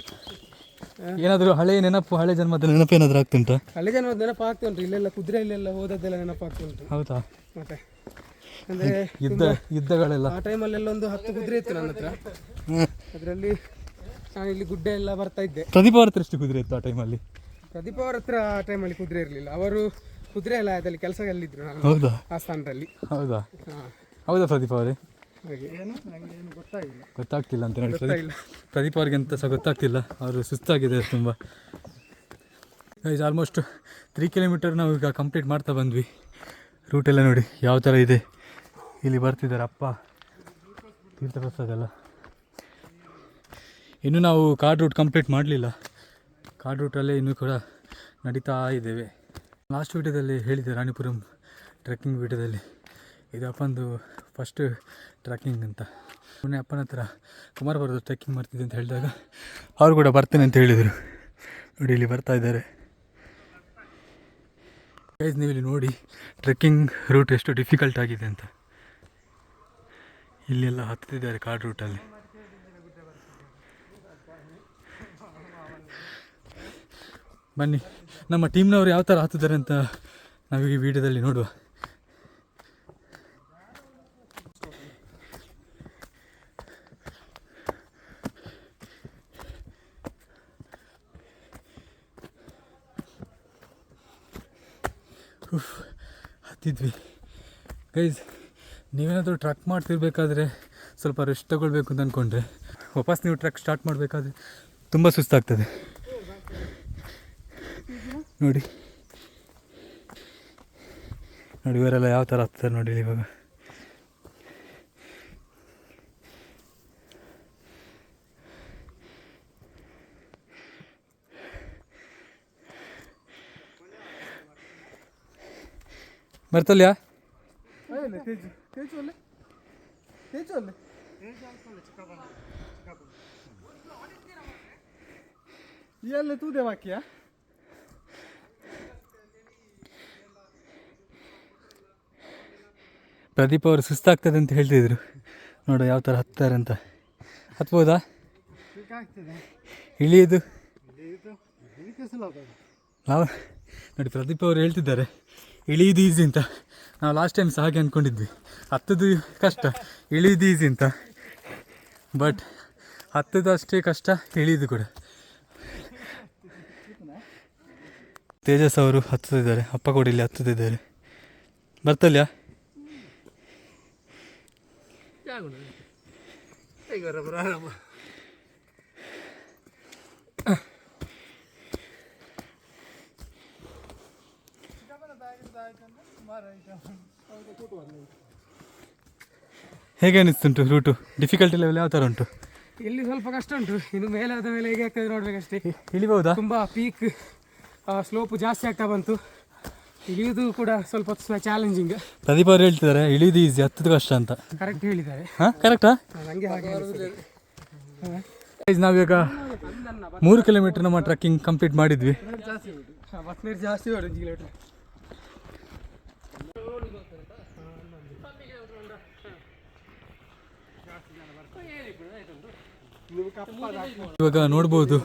ಏನಾದರೂ ಹಳೆ ನೆನಪು, ಹಳೆ ಜನ್ಮದ ನೆನಪು ಏನಾದರೂ ಆಗ್ತುಂಟಾ? ಹಳೆ ಜನ್ಮದ ನೆನಪು ಆಗ್ತಾ ಉಂಟು. ಇಲ್ಲೆಲ್ಲ ಕುದುರೆಯಲ್ಲೆಲ್ಲ ಹೋದದ್ದೆಲ್ಲ ನೆನಪಾಗ್ತಾ ಉಂಟು. ಹೌದಾ? ಮತ್ತೆ ಅಂದರೆ ಯುದ್ಧಗಳೆಲ್ಲ ಆ ಟೈಮಲ್ಲೆಲ್ಲ ಒಂದು 10 ಕುದುರೆ ಇತ್ತು ನನ್ನ ಹತ್ರ. ಅದರಲ್ಲಿ ನಾನು ಇಲ್ಲಿ ಗುಡ್ಡೆ ಎಲ್ಲ ಬರ್ತಾ ಇದ್ದೆ. ಪ್ರದೀಪ್ ಅವ್ರ ಹತ್ರ ಎಷ್ಟು ಕುದುರೆ ಇತ್ತು ಆ ಟೈಮಲ್ಲಿ? ಪ್ರದೀಪ್ ಅವರ ಹತ್ರ ಆ ಟೈಮಲ್ಲಿ ಕುದುರೆ ಇರಲಿಲ್ಲ. ಅವರು ಕುದುರೆಲಾಯದಲ್ಲಿ ಕೆಲಸದಲ್ಲಿದ್ರು ನಾನು ಹೌದಾ ಆ ಸ್ಥಾನದಲ್ಲಿ. ಹೌದಾ ಹಾಂ ಹೌದಾ ಪ್ರದೀಪ್ ಅವರೇ? ಹಾಗೆ ಏನು ನನಗೆ ಏನು ಗೊತ್ತಾಗಿಲ್ಲ. ಗೊತ್ತಾಗ್ತಿಲ್ಲ ಅಂತ ನೋಡಿ ಗೊತ್ತಾಗಿಲ್ಲ. ಪ್ರದೀಪ್ ಅವ್ರಿಗೆ ಅಂತ ಸಹ ಗೊತ್ತಾಗ್ತಿಲ್ಲ, ಅವರು ಸುಸ್ತಾಗಿದೆ ತುಂಬ. ಆಲ್ಮೋಸ್ಟ್ 3 ಕಿಲೋಮೀಟರ್ ನಾವು ಈಗ ಕಂಪ್ಲೀಟ್ ಮಾಡ್ತಾ ಬಂದ್ವಿ. ರೂಟೆಲ್ಲ ನೋಡಿ ಯಾವ ಥರ ಇದೆ. ಇಲ್ಲಿ ಬರ್ತಿದ್ದಾರೆ ಅಪ್ಪ ತೀರ್ಥಪ್ರಸಾದ್ ಎಲ್ಲ. ಇನ್ನೂ ನಾವು ಕಾರ್ಡ್ ರೂಟ್ ಕಂಪ್ಲೀಟ್ ಮಾಡಲಿಲ್ಲ, ಕಾರ್ಡ್ ರೂಟಲ್ಲೇ ಇನ್ನೂ ಕೂಡ ನಡೀತಾ ಇದ್ದೇವೆ. ಲಾಸ್ಟ್ ವೀಡಿಯೋದಲ್ಲಿ ಹೇಳಿದ್ದೆ ರಾಣಿಪುರಂ ಟ್ರೆಕ್ಕಿಂಗ್ ವೀಡಿಯೋದಲ್ಲಿ, ಇದು ಅಪ್ಪಂದು ಫಸ್ಟ್ ಟ್ರೆಕ್ಕಿಂಗ್ ಅಂತ. ಮೊನ್ನೆ ಅಪ್ಪನ ಹತ್ರ ಕುಮಾರ ಪರ್ವತ ಟ್ರೆಕ್ಕಿಂಗ್ ಮಾಡ್ತಿದ್ದೆ ಅಂತ ಹೇಳಿದಾಗ ಅವರು ಕೂಡ ಬರ್ತೇನೆ ಅಂತ ಹೇಳಿದರು. ನೋಡಿ ಇಲ್ಲಿ ಬರ್ತಾ ಇದ್ದಾರೆ ಗೈಸ್. ನೀವು ಇಲ್ಲಿ ನೋಡಿ ಟ್ರೆಕ್ಕಿಂಗ್ ರೂಟ್ ಎಷ್ಟು ಡಿಫಿಕಲ್ಟ್ ಆಗಿದೆ ಅಂತ. ಇಲ್ಲೆಲ್ಲ ಹತ್ತಿದ್ದಾರೆ ಕಾರ್ಡ್ ರೂಟಲ್ಲಿ. ಬನ್ನಿ ನಮ್ಮ ಟೀಮ್ನವ್ರು ಯಾವ ಥರ ಹತ್ತಿದ್ದಾರೆ ಅಂತ ನಾವು ಈ ವಿಡಿಯೋದಲ್ಲಿ ನೋಡುವ. ಹತ್ತಿದ್ವಿ ಗೈಸ್. ನೀವೇನಾದರೂ ಟ್ರಕ್ ಮಾಡ್ತಿರ್ಬೇಕಾದ್ರೆ ಸ್ವಲ್ಪ ರೆಸ್ಟ್ ತಗೊಳ್ಬೇಕು ಅಂತ ಅಂದ್ಕೊಂಡ್ರೆ ವಾಪಸ್ ನೀವು ಟ್ರಕ್ ಸ್ಟಾರ್ಟ್ ಮಾಡಬೇಕಾದ್ರೆ ತುಂಬ ಸುಸ್ತಾಗ್ತದೆ. ನೋಡಿ ನೋಡಿ ಇವರೆಲ್ಲ ಯಾವ ಥರ ಹತ್ತಾರೆ ನೋಡಿ ಇವಾಗ. ಬರ್ತಲ್ಯಾ ಎಲ್ಲ ತೂದೆ ವಾಕ್ಯ. ಪ್ರದೀಪ್ ಅವರು ಸುಸ್ತಾಗ್ತದೆ ಅಂತ ಹೇಳ್ತಿದ್ರು. ನೋಡು ಯಾವ ಥರ ಹತ್ತಾರೆ ಅಂತ. ಹತ್ಬೋದಾ? ಇಳಿಯೋದು ನಾವು ನೋಡಿ ಪ್ರದೀಪ್ ಅವರು ಹೇಳ್ತಿದ್ದಾರೆ ಇಳಿಯೋದು ಈಸಿ ಅಂತ. ನಾವು ಲಾಸ್ಟ್ ಟೈಮ್ ಸಹ ಹಾಗೆ ಅಂದ್ಕೊಂಡಿದ್ವಿ, ಹತ್ತದು ಕಷ್ಟ ಇಳಿಯೋದು ಈಸಿ ಅಂತ. ಬಟ್ ಹತ್ತದು ಅಷ್ಟೇ ಕಷ್ಟ, ಇಳಿಯೋದು ಕೂಡ. ತೇಜಸ್ ಅವರು ಹತ್ತುತ್ತಿದ್ದಾರೆ, ಅಪ್ಪ ಕೂಡ ಇಲ್ಲಿ ಹತ್ತುತ್ತಿದ್ದಾರೆ. ಬರ್ತಲ್ಯಾ? ಹೇಗೆ ಅನಿಸ್ತುಂಟು ರೂಟು? ಡಿಫಿಕಲ್ಟಿ ಲೆವೆಲ್ ಯಾವ ಥರ ಉಂಟು? ಇಲ್ಲಿ ಸ್ವಲ್ಪ ಕಷ್ಟ ಉಂಟು, ಇನ್ನು ಮೇಲೆ ಆದ ಮೇಲೆ ಹೇಗೆ ಆಗ್ತದೆ ನೋಡ್ಬೇಕಷ್ಟೇ. ಇಳಿಬಹುದಾ? ತುಂಬ ಪೀಕ್ ಸ್ಲೋಪು ಜಾಸ್ತಿ ಆಗ್ತಾ ಬಂತು. ಇಳಿಯೋದು ಕೂಡ ಸ್ವಲ್ಪ ಚಾಲೆಂಜಿಂಗ್. ಪ್ರದೀಪ್ ಅವರು ಹೇಳ್ತಿದ್ದಾರೆ ಇಳಿಯೋದು ಈಸಿ, ಹತ್ತದು ಕಷ್ಟ ಅಂತ. ಕರೆಕ್ಟ್ ಹೇಳಿದ್ದಾರೆ. ಹಾಂ ಕರೆಕ್ಟಾ? ನನಗೆ ಹಾಗೆ ಅನಿಸ್ತದೆ. ನಾವೀಗ 3 ಕಿಲೋಮೀಟರ್ ನಮ್ಮ ಟ್ರೆಕ್ಕಿಂಗ್ ಕಂಪ್ಲೀಟ್ ಮಾಡಿದ್ವಿ. ಜಾಸ್ತಿ 5 ಕಿಲೋಮೀಟರ್. ಇವಾಗ ನೋಡ್ಬೋದು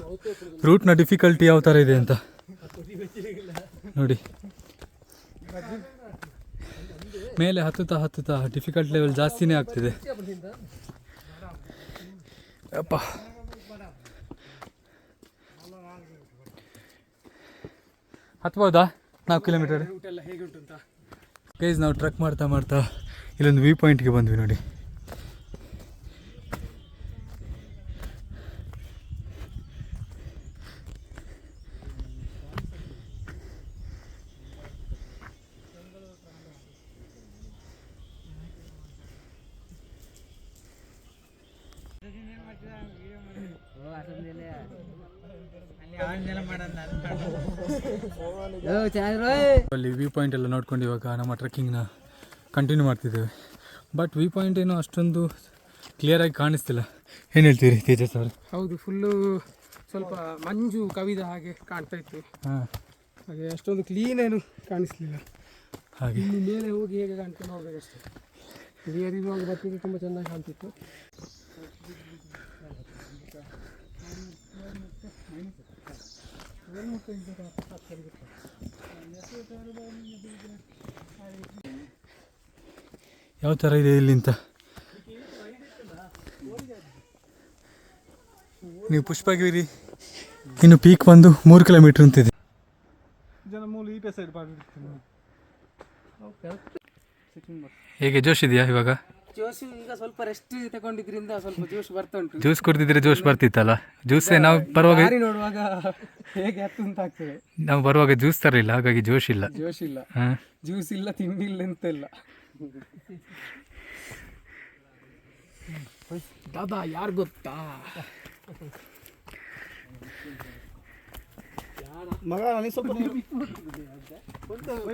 ರೂಟ್ನ ಡಿಫಿಕಲ್ಟಿ ಯಾವ ಥರ ಇದೆ ಅಂತ. ನೋಡಿ ಮೇಲೆ ಹತ್ತುತ್ತಾ ಹತ್ತುತ್ತಾ ಡಿಫಿಕಲ್ಟ್ ಲೆವೆಲ್ ಜಾಸ್ತಿನೇ ಆಗ್ತಿದೆ. ಅಪ್ಪ ಹತ್ಬೋದಾ 4 ಕಿಲೋಮೀಟರ್? ಗೈಸ್ ನಾವು ಟ್ರೆಕ್ ಮಾಡ್ತಾ ಮಾಡ್ತಾ ಇಲ್ಲೊಂದು ವ್ಯೂ ಪಾಯಿಂಟ್ಗೆ ಬಂದ್ವಿ ನೋಡಿ. ಅಲ್ಲಿ ವ್ಯೂ ಪಾಯಿಂಟ್ ಎಲ್ಲ ನೋಡ್ಕೊಂಡು ಇವಾಗ ನಮ್ಮ ಟ್ರೆಕ್ಕಿಂಗ್ನ ಕಂಟಿನ್ಯೂ ಮಾಡ್ತಿದ್ದೇವೆ. ಬಟ್ ವ್ಯೂ ಪಾಯಿಂಟ್ ಏನೋ ಅಷ್ಟೊಂದು ಕ್ಲಿಯರಾಗಿ ಕಾಣಿಸ್ತಿಲ್ಲ. ಏನು ಹೇಳ್ತೀರಿ ತೇಜಸ್ ಅವರು? ಹೌದು, ಫುಲ್ಲು ಸ್ವಲ್ಪ ಮಂಜು ಕವಿದ ಹಾಗೆ ಕಾಣ್ತಾ ಇತ್ತು. ಹಾಂ, ಹಾಗೆ ಅಷ್ಟೊಂದು ಕ್ಲೀನ್ ಏನು ಕಾಣಿಸ್ಲಿಲ್ಲ. ಹಾಗೆ ಇಲ್ಲಿ ಮೇಲೆ ಹೋಗಿ ಹೇಗೆ ಕಾಣ್ಕೊಂಡು ಹೋಗ್ಬೇಕಷ್ಟೇ. ಕ್ಲಿಯರ್ ಇರುವಾಗ ಬರ್ತಿದ್ದು ತುಂಬ ಚೆನ್ನಾಗಿ ಕಾಣ್ತಿತ್ತು. ಯಾವ ಥರ ಇದೆ ಇಲ್ಲಿ ಅಂತ ನೀವು ಪುಷ್ಪಗಿರಿ ಇನ್ನು ಪೀಕ್ ಬಂದು 3 ಕಿಲೋಮೀಟರ್ ಅಂತಿದೆ. ಜನ ಮೂಲ ಈ ಸೈಡ್ ಹೇಗೆ ಜೋಶ್ ಇದೆಯಾ ಇವಾಗ? ಜೋಶು ಈಗ ಸ್ವಲ್ಪ ರೆಸ್ಟ್ ತಗೊಂಡಿದ್ರಿಂದ ಸ್ವಲ್ಪ ಜೋಶ್ ಬರ್ತಾ ಉಂಟು. ಜ್ಯೂಸ್ ಕುಡಿದಿದ್ರೆ ಜೋಶ್ ಬರ್ತಿತ್ತಲ್ಲ. ಜ್ಯೂಸೇ ನಾವು ಬರುವಾಗ ದಾರಿ ನೋಡುವಾಗ ಹೇಗೆ ಹತ್ತು ಅಂತ ಆಗ್ತದೆ. ನಾವು ಬರುವಾಗ ಜ್ಯೂಸ್ ತರಲಿಲ್ಲ, ಹಾಗಾಗಿ ಜೋಶ್ ಇಲ್ಲ. ಜೋಶ್ ಇಲ್ಲ, ಹಾಂ, ಜ್ಯೂಸ್ ಇಲ್ಲ, ತಿಂಡಿ ಇಲ್ಲ, ಎಂತ ಇಲ್ಲ. ದಾದಾ ಯಾರು ಗೊತ್ತಾ,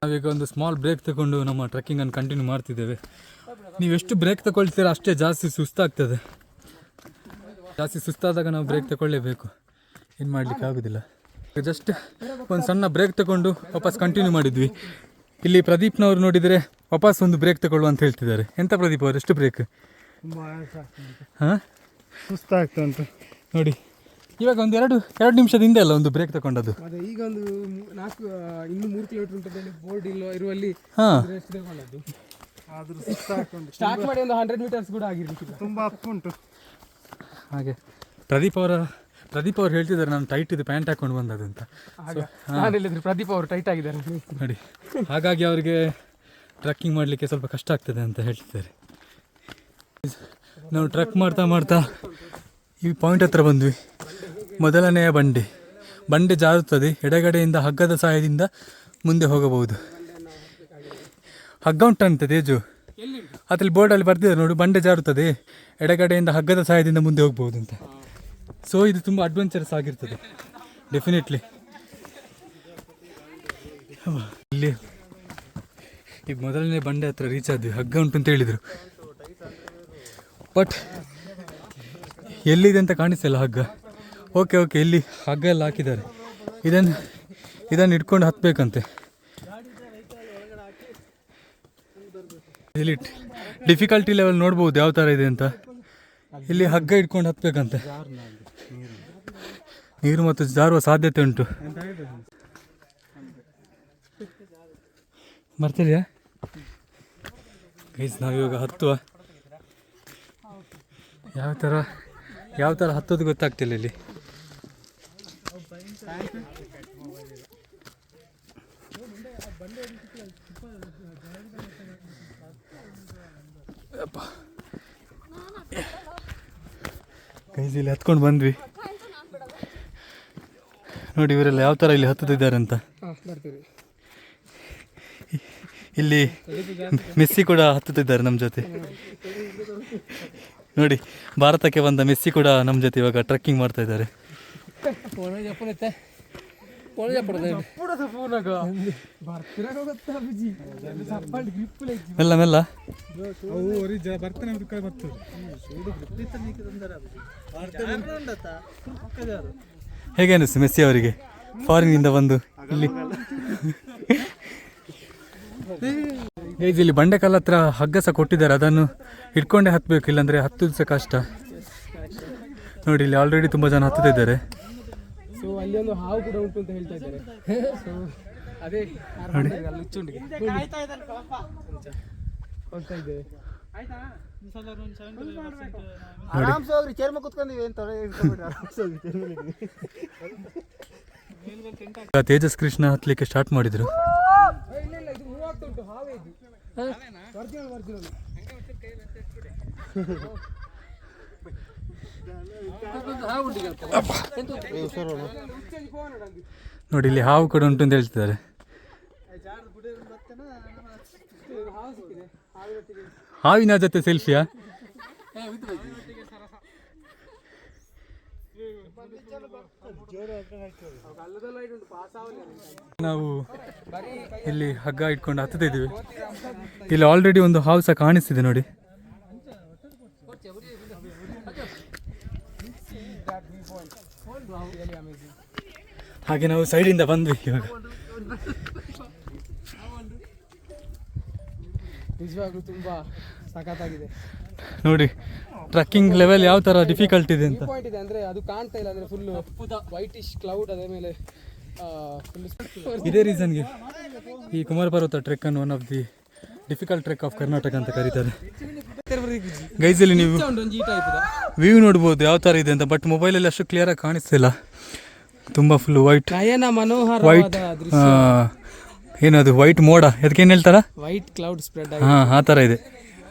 ನಾವೀಗ ಒಂದು ಸ್ಮಾಲ್ ಬ್ರೇಕ್ ತಗೊಂಡು ನಮ್ಮ ಟ್ರೆಕ್ಕಿಂಗನ್ನು ಕಂಟಿನ್ಯೂ ಮಾಡ್ತಿದ್ದೇವೆ. ನೀವು ಎಷ್ಟು ಬ್ರೇಕ್ ತಗೊಳ್ತೀರಾ ಅಷ್ಟೇ ಜಾಸ್ತಿ ಸುಸ್ತಾಗ್ತದೆ. ಜಾಸ್ತಿ ಸುಸ್ತಾದಾಗ ನಾವು ಬ್ರೇಕ್ ತಗೊಳ್ಳೇಬೇಕು, ಏನು ಮಾಡಲಿಕ್ಕೆ ಆಗೋದಿಲ್ಲ. ಜಸ್ಟ್ ಒಂದು ಸಣ್ಣ ಬ್ರೇಕ್ ತಗೊಂಡು ವಾಪಸ್ ಕಂಟಿನ್ಯೂ ಮಾಡಿದ್ವಿ. ಇಲ್ಲಿ ಪ್ರದೀಪ್ನವ್ರು ನೋಡಿದರೆ ವಾಪಸ್ ಒಂದು ಬ್ರೇಕ್ ತಗೊಳ್ಳುವ ಅಂತ ಹೇಳ್ತಿದ್ದಾರೆ. ಎಂಥ ಪ್ರದೀಪ್ ಅವರು, ಎಷ್ಟು ಬ್ರೇಕ್? ಹಾಂ, ಸುಸ್ತಾಗ್ತಾ ಉಂಟು ನೋಡಿ. ಇವಾಗ ಒಂದು ಎರಡು ನಿಮಿಷದ ಹಿಂದೆ ಅಲ್ಲ ಒಂದು ಬ್ರೇಕ್ ತಗೊಂಡದ್ದು. ಅದೇ ಈಗ ಒಂದು 3 ಕಿಲೋಮೀಟರ್ ಉಂಟು ಬೋರ್ಡ್ ಇರುವಲ್ಲಿ ಹಾಂ, ತಗೊಂಡದ್ದು. ಆದರೂ ಸ್ಟಾರ್ಟ್ ಮಾಡಿ ಒಂದು 100 ಮೀಟರ್ಸ್ ಕೂಡ ಆಗಿರ್ಲಿಕ್ಕಿಲ್ಲ, ತುಂಬ ಅಪ್ ಉಂಟು. ಹಾಗೆ ಪ್ರದೀಪ್ ಅವರು ಹೇಳ್ತಿದ್ದಾರೆ ನಾನು ಟೈಟ್ ಇದು ಪ್ಯಾಂಟ್ ಹಾಕೊಂಡು ಬಂದದ್ದು ಅಂತ. ನಾನು ಹೇಳಿದ್ರು ಪ್ರದೀಪ್ ಅವರು ಟೈಟ್ ಆಗಿದ್ದಾರೆ ನೋಡಿ, ಹಾಗಾಗಿ ಅವರಿಗೆ ಟ್ರೆಕ್ಕಿಂಗ್ ಮಾಡಲಿಕ್ಕೆ ಸ್ವಲ್ಪ ಕಷ್ಟ ಆಗ್ತದೆ ಅಂತ ಹೇಳ್ತಿದ್ದಾರೆ. ನಾವು ಟ್ರೆಕ್ ಮಾಡ್ತಾ ಈ ಪಾಯಿಂಟ್ ಹತ್ರ ಬಂದ್ವಿ. ಮೊದಲನೆಯ ಬಂಡೆ ಜಾರುತ್ತದೆ. ಎಡಗಡೆಯಿಂದ ಹಗ್ಗದ ಸಹಾಯದಿಂದ ಮುಂದೆ ಹೋಗಬಹುದು. ಹಗ್ಗ ಉಂಟಂತೆ ತೇಜು, ಅದ್ರಲ್ಲಿ ಬೋರ್ಡಲ್ಲಿ ಬರ್ತಿದ್ದಾರೆ ನೋಡಿ, ಬಂಡೆ ಜಾರುತ್ತದೆ, ಎಡಗಡೆಯಿಂದ ಹಗ್ಗದ ಸಹಾಯದಿಂದ ಮುಂದೆ ಹೋಗ್ಬೋದು ಅಂತ. ಸೊ ಇದು ತುಂಬ ಅಡ್ವೆಂಚರಸ್ ಆಗಿರ್ತದೆ ಡೆಫಿನೆಟ್ಲಿ. ಇಲ್ಲಿ ಈಗ ಮೊದಲನೇ ಬಂಡೆ ಹತ್ರ ರೀಚ್ ಆದ್ವಿ. ಹಗ್ಗ ಉಂಟು ಅಂತ ಹೇಳಿದರು, ಬಟ್ ಎಲ್ಲಿದೆ ಅಂತ ಕಾಣಿಸ್ತಿಲ್ಲ ಹಗ್ಗ. ಓಕೆ ಇಲ್ಲಿ ಹಗ್ಗ ಎಲ್ಲ ಹಾಕಿದ್ದಾರೆ. ಇದನ್ನು ಇಟ್ಕೊಂಡು ಹತ್ತಬೇಕಂತೆ. ಇಲ್ಲಿ ಡಿಫಿಕಲ್ಟಿ ಲೆವೆಲ್ ನೋಡ್ಬೋದು ಯಾವ ಥರ ಇದೆ ಅಂತ. ಇಲ್ಲಿ ಹಗ್ಗ ಇಟ್ಕೊಂಡು ಹತ್ತಬೇಕಂತೆ. ನೀರು ಮತ್ತು ಜಾರುವ ಸಾಧ್ಯತೆ ಉಂಟು. ಬರ್ತಿದೆಯಾ ಗೈಸ್? ನಾವಿವಾಗ ಹತ್ತುವ. ಯಾವ ಥರ ಹತ್ತೋದು ಗೊತ್ತಾಗ್ತಿಲ್ಲ ಇಲ್ಲಿ. ಗೈಸ್ ಇಲ್ಲಿ ಹತ್ಕೊಂಡು ಬಂದ್ವಿ. ನೋಡಿ ಇವರೆಲ್ಲ ಯಾವ ಥರ ಇಲ್ಲಿ ಹತ್ತುತ್ತಿದ್ದಾರೆ ಅಂತ. ಇಲ್ಲಿ ಮೆಸ್ಸಿ ಕೂಡ ಹತ್ತುತ್ತಿದ್ದಾರೆ ನಮ್ಮ ಜೊತೆ. ನೋಡಿ, ಭಾರತಕ್ಕೆ ಬಂದ ಮೆಸ್ಸಿ ಕೂಡ ನಮ್ಮ ಜೊತೆ ಇವಾಗ ಟ್ರೆಕ್ಕಿಂಗ್ ಮಾಡ್ತಾ ಇದ್ದಾರೆ. ಮೆಲ್ಲ ಮೆಲ್ಲ. ಹೇಗೆ ಅನಿಸ್ತು ಮೆಸ್ಸಿ ಅವರಿಗೆ ಫಾರಿನಿಂದ ಬಂದು ಇಲ್ಲಿ? ಇಲ್ಲಿ ಬಂಡೆಕಲ್ ಹತ್ರ ಹಗ್ಗ ಸಹ ಕೊಟ್ಟಿದ್ದಾರೆ, ಅದನ್ನು ಇಟ್ಕೊಂಡೇ ಹತ್ತಬೇಕು, ಇಲ್ಲಾಂದರೆ ಹತ್ತುದು ಸಹ ಕಷ್ಟ. ನೋಡಿ ಇಲ್ಲಿ ಆಲ್ರೆಡಿ ತುಂಬ ಜನ ಹತ್ತುತ್ತಿದ್ದಾರೆ. ಸೊ ಅಲ್ಲಿ ಒಂದು ಹಾವು ಕೂಡ ಉಂಟು ಅಂತ ಹೇಳ್ತಾ ಇದ್ದಾರೆ. ಸೊ ಅದೇ ಹೋಗ್ತಾ ಇದ್ದೇವೆ. ತೇಜಸ್ ಕೃಷ್ಣ ಹತ್ತಲಿಕ್ಕೆ ಸ್ಟಾರ್ಟ್ ಮಾಡಿದ್ರು. ನೋಡಿ ಇಲ್ಲಿ ಹಾವು ಕೂಡ ಉಂಟು ಅಂತ ಹೇಳ್ತಿದ್ದಾರೆ. ಹಾವಿನ ಜೊತೆ ಸೆಲ್ಫಿಯಾ? ನಾವು ಇಲ್ಲಿ ಹಗ್ಗ ಇಟ್ಕೊಂಡು ಹತ್ತುತ್ತಿದ್ದೀವಿ. ಇಲ್ಲಿ ಆಲ್ರೆಡಿ ಒಂದು ಹಾವು ಸಹ ಕಾಣಿಸ್ತಿದೆ ನೋಡಿ. ಹಾಗೆ ನಾವು ಸೈಡಿಂದ ಬಂದ್ವಿ ಇವಾಗ. ನಿಜವಾಗ್ಲೂ ತುಂಬಾ ಸಖತ್ತಾಗಿದೆ ನೋಡಿ ಟ್ರೆಕ್ಕಿಂಗ್ ಲೆವೆಲ್ ಯಾವ ತರ ಡಿಫಿಕಲ್ಟ್ ಇದೆ ಅಂತ. ಪಾಯಿಂಟ್ ಇದೆ ಅಂದ್ರೆ ಅದು ಕಾಣ್ತಾ ಇಲ್ಲ, ಅಂದ್ರೆ ಫುಲ್ ವೈಟಿಶ್ ಕ್ಲೌಡ್, ಅದೇ ಮೇಲೆ ಇದೇ ರೀಸನ್ಗೆ ಈ ಕುಮಾರ ಪರ್ವತ ಟ್ರೆಕ್ ಅನ್ನು one of the difficult trek of Karnataka ಅಂತ ಕರೀತಾರೆ. ಗೈಸ್ ಇಲ್ಲಿ ನೀವು ವ್ಯೂ ನೋಡ್ಬೋದು ಯಾವ ಥರ ಇದೆ ಅಂತ, ಬಟ್ ಮೊಬೈಲಲ್ಲಿ ಅಷ್ಟು ಕ್ಲಿಯರ್ ಆಗಿ ಕಾಣಿಸ್ತಿಲ್ಲ. ತುಂಬ ಫುಲ್ ವೈಟ್ ನಯನ ಮನೋಹರವಾದ ದೃಶ್ಯ. ಏನದು ವೈಟ್ ಮೋಡ ಅದಕ್ಕೇನು ಹೇಳ್ತಾರ? ವೈಟ್ ಕ್ಲೌಡ್ ಸ್ಪ್ರೆಡ್ ಹಾಂ ಆ ಥರ ಇದೆ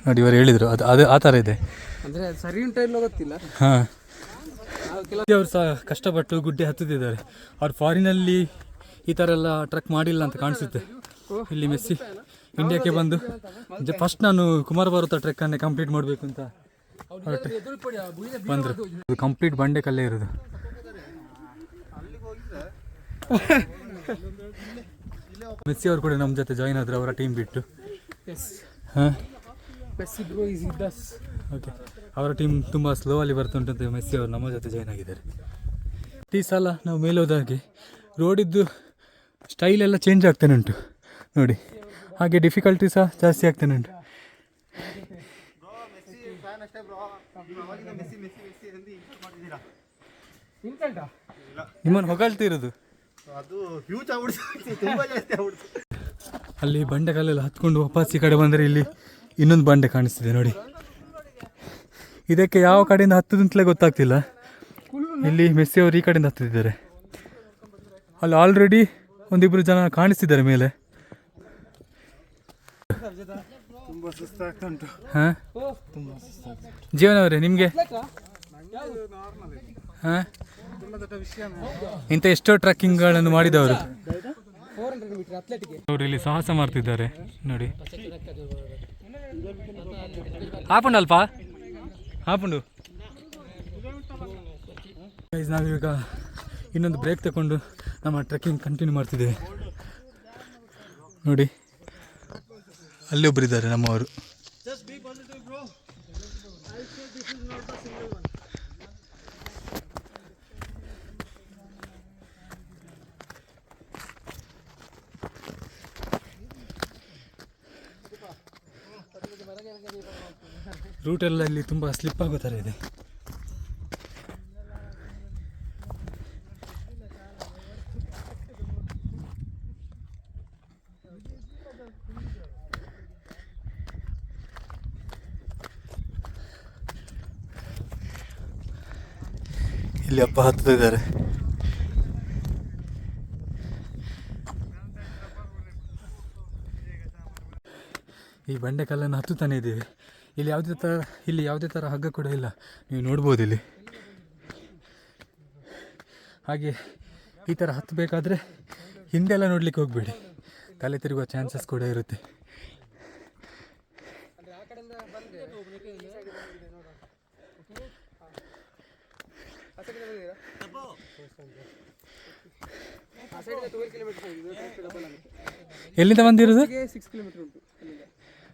ನೋಡಿ, ಇವರು ಹೇಳಿದರು ಅದು ಆ ಥರ ಇದೆ. ಅಂದರೆ ಸರಿ ಉಂಟು ಇಲ್ಲೋ ಗೊತ್ತಿಲ್ಲ. ಹಾಂ, ಅವ್ರು ಸಹ ಕಷ್ಟಪಟ್ಟು ಗುಡ್ಡೆ ಹತ್ತುತ್ತಿದ್ದಾರೆ. ಅವ್ರು ಫಾರಿನಲ್ಲಿ ಈ ಥರ ಎಲ್ಲ ಟ್ರಕ್ ಮಾಡಿಲ್ಲ ಅಂತ ಕಾಣಿಸುತ್ತೆ. ಇಲ್ಲಿ ಮೆಸ್ಸಿ ಇಂಡಿಯಾಕ್ಕೆ ಬಂದು ಫಸ್ಟ್ ನಾನು ಕುಮಾರ ಪರ್ವತ ಟ್ರೆಕ್ಕನ್ನೇ ಕಂಪ್ಲೀಟ್ ಮಾಡಬೇಕು ಅಂತ ಬಂದರು. ಇದು ಕಂಪ್ಲೀಟ್ ಬಂಡೆ ಕಲ್ಲೇ ಇರೋದು. ಮೆಸ್ಸಿ ಅವರು ಕೂಡ ನಮ್ಮ ಜೊತೆ ಜಾಯಿನ್ ಆದರು, ಅವರ ಟೀಮ್ ಬಿಟ್ಟು. ಹಾಂ, ಓಕೆ, ಅವರ ಟೀಮ್ ತುಂಬ ಸ್ಲೋ ಅಲ್ಲಿ ಬರ್ತುಂಟಂತೆ. ಮೆಸ್ಸಿ ಅವರು ನಮ್ಮ ಜೊತೆ ಜಾಯ್ನ್ ಆಗಿದ್ದಾರೆ. ಈ ಸಲ ನಾವು ಮೇಲೆ ಹೋದಾಗೆ ರೋಡಿದ್ದು ಸ್ಟೈಲ್ ಎಲ್ಲ ಚೇಂಜ್ ಆಗ್ತಾನೆ ಉಂಟು ನೋಡಿ, ಹಾಗೆ ಡಿಫಿಕಲ್ಟಿ ಸಹ ಜಾಸ್ತಿ ಆಗ್ತಾನೆ ಉಂಟು. ನಿಮ್ಮನ್ನು ಹೊಗಳ್ತಿರೋದು ಅಲ್ಲಿ ಬಂಡೆಕಲ್ಲೆಲ್ಲ ಹತ್ಕೊಂಡು ವಾಪಸ್ ಈ ಕಡೆ ಬಂದರೆ ಇಲ್ಲಿ ಇನ್ನೊಂದು ಬಂಡೆ ಕಾಣಿಸ್ತಿದೆ ನೋಡಿ. ಇದಕ್ಕೆ ಯಾವ ಕಡೆಯಿಂದ ಹತ್ತದಂತಲೇ ಗೊತ್ತಾಗ್ತಿಲ್ಲ. ಇಲ್ಲಿ ಮೆಸ್ಸಿ ಅವರು ಈ ಕಡೆಯಿಂದ ಹತ್ತಿದ್ದಾರೆ. ಅಲ್ಲಿ ಆಲ್ರೆಡಿ ಒಂದಿಬ್ಬರು ಜನ ಕಾಣಿಸ್ತಿದ್ದಾರೆ ಮೇಲೆ. ಹಾಂ, ಜೀವನ ಅವರೇ ನಿಮಗೆ ಹಾಂ ಇಂಥ ಎಷ್ಟೋ ಟ್ರಕ್ಕಿಂಗ್ಗಳನ್ನು ಮಾಡಿದವರು ಅವರು ಇಲ್ಲಿ ಸಾಹಸ ಮಾಡ್ತಿದ್ದಾರೆ ನೋಡಿ. ಹಾಪುಂಡು ಅಲ್ಪ ಹಾಪುಂಡು. ನಾವೀಗ ಇನ್ನೊಂದು ಬ್ರೇಕ್ ತಗೊಂಡು ನಮ್ಮ ಟ್ರೆಕ್ಕಿಂಗ್ ಕಂಟಿನ್ಯೂ ಮಾಡ್ತಿದ್ದೇವೆ ನೋಡಿ. ಅಲ್ಲಿ ಒಬ್ಬರಿದ್ದಾರೆ ನಮ್ಮವರು. ರೂಟೆಲ್ಲ ಇಲ್ಲಿ ತುಂಬ ಸ್ಲಿಪ್ ಆಗೋ ಥರ ಇದೆ. ಇಲ್ಲಿ ಅಪ್ಪ ಹತ್ತಿದ್ದಾರೆ. ಈ ಬಂಡೆಕಲ್ಲನ್ನು ಹತ್ತುತ್ತಾನೆ ಇದ್ದೀವಿ. ಇಲ್ಲಿ ಯಾವುದೇ ಥರ ಹಗ್ಗ ಕೂಡ ಇಲ್ಲ, ನೀವು ನೋಡ್ಬೋದು ಇಲ್ಲಿ. ಹಾಗೆ ಈ ಥರ ಹತ್ತಬೇಕಾದ್ರೆ ಹಿಂದೆಲ್ಲ ನೋಡಲಿಕ್ಕೆ ಹೋಗಬೇಡಿ, ತಲೆ ತಿರುಗುವ ಚಾನ್ಸಸ್ ಕೂಡ ಇರುತ್ತೆ. ಎಲ್ಲಿಂದ ಬಂದಿರೋದು?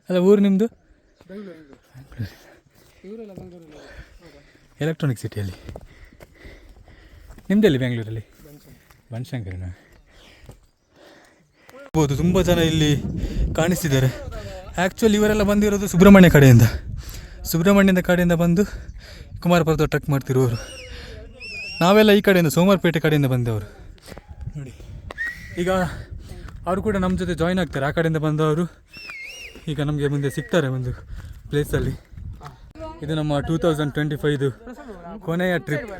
ಅಲ್ಲ, ಊರು ನಿಮ್ಮದು? ಎಲೆಕ್ಟ್ರಾನಿಕ್ ಸಿಟಿಯಲ್ಲಿ. ನಿಮ್ಮದೆಲ್ಲಿ? ಬೆಂಗಳೂರಲ್ಲಿ ಬನಶಂಕರಿನ. ಹೌದು, ತುಂಬ ಜನ ಇಲ್ಲಿ ಕಾಣಿಸ್ತಿದ್ದಾರೆ. ಆ್ಯಕ್ಚುಲಿ ಇವರೆಲ್ಲ ಬಂದಿರೋದು ಸುಬ್ರಹ್ಮಣ್ಯದ ಕಡೆಯಿಂದ ಬಂದು ಕುಮಾರ ಪರ್ವತ ಟ್ರೆಕ್ ಮಾಡ್ತಿರೋರು. ನಾವೆಲ್ಲ ಈ ಕಡೆಯಿಂದ ಸೋಮವಾರಪೇಟೆ ಕಡೆಯಿಂದ ಬಂದವರು ನೋಡಿ. ಈಗ ಅವರು ಕೂಡ ನಮ್ಮ ಜೊತೆ ಜಾಯ್ನ್ ಆಗ್ತಾರೆ. ಆ ಕಡೆಯಿಂದ ಬಂದವರು ಈಗ ನಮಗೆ ಮುಂದೆ ಸಿಗ್ತಾರೆ ಒಂದು ಪ್ಲೇಸಲ್ಲಿ. ಇದು ನಮ್ಮ 2025 ಕೊನೆಯ ಟ್ರಿಪ್.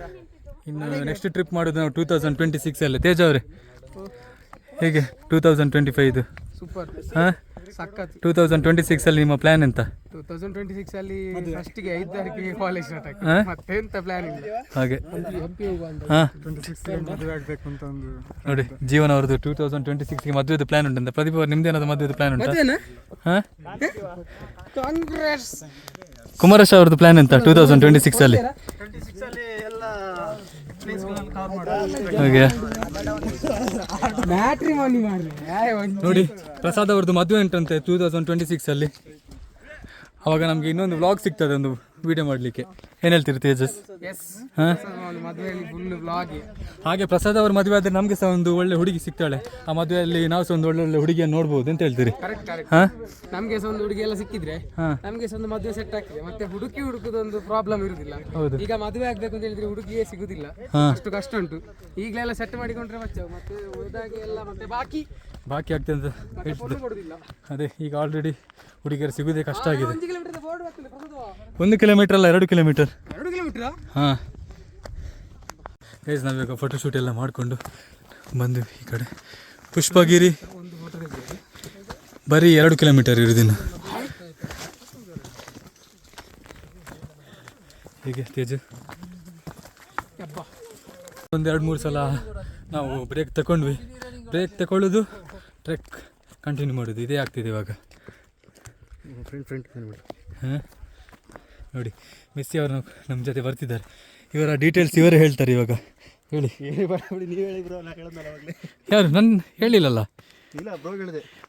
ಇನ್ನು ನೆಕ್ಸ್ಟ್ ಟ್ರಿಪ್ ಮಾಡೋದು ನಾವು 2026 ತೇಜ ಅವರೇ, ಹೇಗೆ 2025 ಸೂಪರ್? ಹಾಂ, 2026 ನಿಮ್ಮ ಪ್ಲ್ಯಾನ್ ಎಂತ? 2026 ಫಸ್ಟಿಗೆ 5 ತಾರೀಕಿಗೆ ಕಾಲೇಜ್ ಸ್ಟಾರ್ಟ್ ಆಗ್ತದೆ, ಮತ್ತೆ ಎಂತ ಪ್ಲಾನ್ ಇಲ್ಲ. ಹಾಗೆ ಹಾಂ, 26 ಮದುವೆ ಆಗಬೇಕು ಅಂತ ಒಂದು ನೋಡಿ. ಜೀವನ ಅವ್ರದ್ದು 2026ಗೆ ಮದುವೆದು ಪ್ಲಾನ್ ಉಂಟಂತೆ. ಪ್ರದೀಪ್ ಅವ್ರು ನಿಮ್ದೇನಾದ್ರು ಮದುವೆದು ಪ್ಲಾನ್ ಉಂಟಾ? ಹಾಂ, ಕಾಂಗ್ರೆಸ್ ಕುಮಾರೇಶ್ ಅವ್ರದ್ದು ಪ್ಲಾನ್ ಎಂತ 2026 ಹಾಗೆ ನೋಡಿ. ಪ್ರಸಾದ್ ಅವ್ರದ್ದು ಮದುವೆ ಉಂಟಂತೆ 2026. ಅವಾಗ ನಮಗೆ ಇನ್ನೊಂದು ವ್ಲಾಗ್ ಸಿಗ್ತದೆ, ಒಂದು ವಿಡಿಯೋ ಮಾಡಲಿಕ್ಕೆ. ಏನು ಹೇಳ್ತೀರಿ ತೇಜಸ್? ಹಾಂ, ಹಾಗೆ ಪ್ರಸಾದ್ ಅವ್ರ ಮದುವೆ ಆದರೆ ನಮಗೆ ಸಹ ಒಂದು ಒಳ್ಳೆ ಹುಡುಗಿ ಸಿಗ್ತಾಳೆ. ಆ ಮದುವೆಯಲ್ಲಿ ನಾವು ಸಹ ಒಂದು ಒಳ್ಳೆ ಹುಡುಗಿಯನ್ನು ನೋಡ್ಬೋದು ಅಂತ ಹೇಳ್ತೀರಿ? ಹಾಂ, ನಮಗೆ ಸಹ ಒಂದು ಹುಡುಗಿ ಎಲ್ಲ ಸಿಕ್ಕಿದ್ರೆ ನಮಗೆ ಸಹ ಒಂದು ಮದುವೆ ಸೆಟ್ ಆಗ್ತದೆ. ಮತ್ತೆ ಹುಡುಕುದೊಂದು ಪ್ರಾಬ್ಲಮ್ ಇರುದಿಲ್ಲ. ಹೌದು, ಈಗ ಮದುವೆ ಆಗ್ಬೇಕು ಅಂತ ಹೇಳಿದ್ರೆ ಹುಡುಗಿಯೇ ಸಿಗುದಿಲ್ಲ, ಅಷ್ಟು ಕಷ್ಟ ಉಂಟು. ಈಗಲೆಲ್ಲ ಸೆಟ್ ಮಾಡಿಕೊಂಡ್ರೆ ಮತ್ತೆ ಹೋದಾಗೆ ಎಲ್ಲ ಮತ್ತೆ ಬಾಕಿ ಆಗ್ತದೆ ಅಂತ ಹೇಳ್ತಿದ್ದೆ. ಅದೇ ಈಗ ಆಲ್ರೆಡಿ ಹುಡುಗಿಯರು ಸಿಗೋದೇ ಕಷ್ಟ ಆಗಿದೆ. 1 ಕಿಲೋಮೀಟರ್ ಅಲ್ಲ, 2 ಕಿಲೋಮೀಟರ್. ಹಾಂ, ನಾವೀಗ ಫೋಟೋಶೂಟ್ ಎಲ್ಲ ಮಾಡಿಕೊಂಡು ಬಂದು ಈ ಕಡೆ ಪುಷ್ಪಗಿರಿ ಬರೀ 2 ಕಿಲೋಮೀಟರ್ ಇರೋದಿನ್ನು. ಹೀಗೆ ತೇಜು ಒಂದು 2-3 ಸಲ ನಾವು ಬ್ರೇಕ್ ತಗೊಂಡ್ವಿ. ಬ್ರೇಕ್ ತಗೊಳ್ಳೋದು, ಟ್ರೆಕ್ ಕಂಟಿನ್ಯೂ ಮಾಡೋದು, ಇದೇ ಆಗ್ತಿದೆ ಇವಾಗ. ಹಾಂ ನೋಡಿ, ಮೆಸ್ಸಿ ಅವರು ನಮ್ಮ ಜೊತೆ ಬರ್ತಿದ್ದಾರೆ. ಇವರ ಡೀಟೇಲ್ಸ್ ಇವರೇ ಹೇಳ್ತಾರೆ ಇವಾಗ. ಹೇಳಿ. ಯಾರು? ನನ್ನ ಹೇಳಿಲ್ಲಲ್ಲ.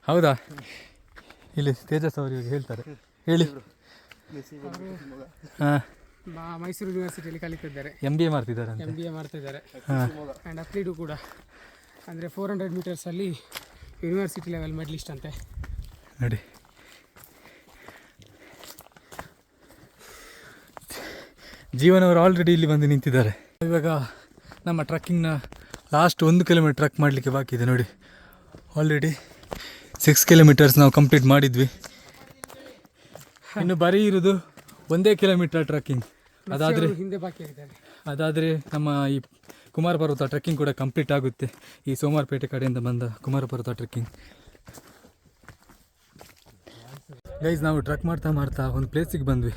ಹೌದಾ? ಇಲ್ಲಿ ತೇಜಸ್ ಅವರು ಇವಾಗ ಹೇಳ್ತಾರೆ. ಹೇಳಿ. ಹಾಂ, ಮೈಸೂರು ಯೂನಿವರ್ಸಿಟಿಯಲ್ಲಿ ಕಲಿತಿದ್ದಾರೆ. MBA ಮಾಡ್ತಿದ್ದಾರೆ. MBA ಮಾಡ್ತಿದ್ದಾರೆ. ಆ್ಯಂಡ್ ಅಥ್ಲೀಟು ಕೂಡ. ಅಂದರೆ 400 ಮೀಟರ್ಸಲ್ಲಿ ಯೂನಿವರ್ಸಿಟಿ ಲೆವೆಲ್ ಮೆಡಲಿಸ್ಟ್ ಅಂತೆ. ನೋಡಿ, ಜೀವನ್ ಅವರು ಆಲ್ರೆಡಿ ಇಲ್ಲಿ ಬಂದು ನಿಂತಿದ್ದಾರೆ. ಇವಾಗ ನಮ್ಮ ಟ್ರಕ್ಕಿಂಗ್ನ ಲಾಸ್ಟ್ 1 ಕಿಲೋಮೀಟರ್ ಟ್ರಕ್ ಮಾಡಲಿಕ್ಕೆ ಬಾಕಿ ಇದೆ. ನೋಡಿ, ಆಲ್ರೆಡಿ 6 ಕಿಲೋಮೀಟರ್ಸ್ ನಾವು ಕಂಪ್ಲೀಟ್ ಮಾಡಿದ್ವಿ. ಇನ್ನು ಬರೀ ಇರೋದು 1 ಕಿಲೋಮೀಟರ್ ಟ್ರಕ್ಕಿಂಗ್. ಅದಾದರೆ ಹಿಂದೆ ಬಾಕಿ ಆಗಿದ್ದಾರೆ. ಅದಾದರೆ ನಮ್ಮ ಈ ಕುಮಾರ ಪರ್ವತ ಟ್ರೆಕ್ಕಿಂಗ್ ಕೂಡ ಕಂಪ್ಲೀಟ್ ಆಗುತ್ತೆ. ಈ ಸೋಮವಾರಪೇಟೆ ಕಡೆಯಿಂದ ಬಂದ ಕುಮಾರ ಪರ್ವತ ಟ್ರೆಕ್ಕಿಂಗ್. ಗೈಸ್, ನಾವು ಟ್ರಕ್ ಮಾಡ್ತಾ ಒಂದು ಪ್ಲೇಸಿಗೆ ಬಂದ್ವಿ.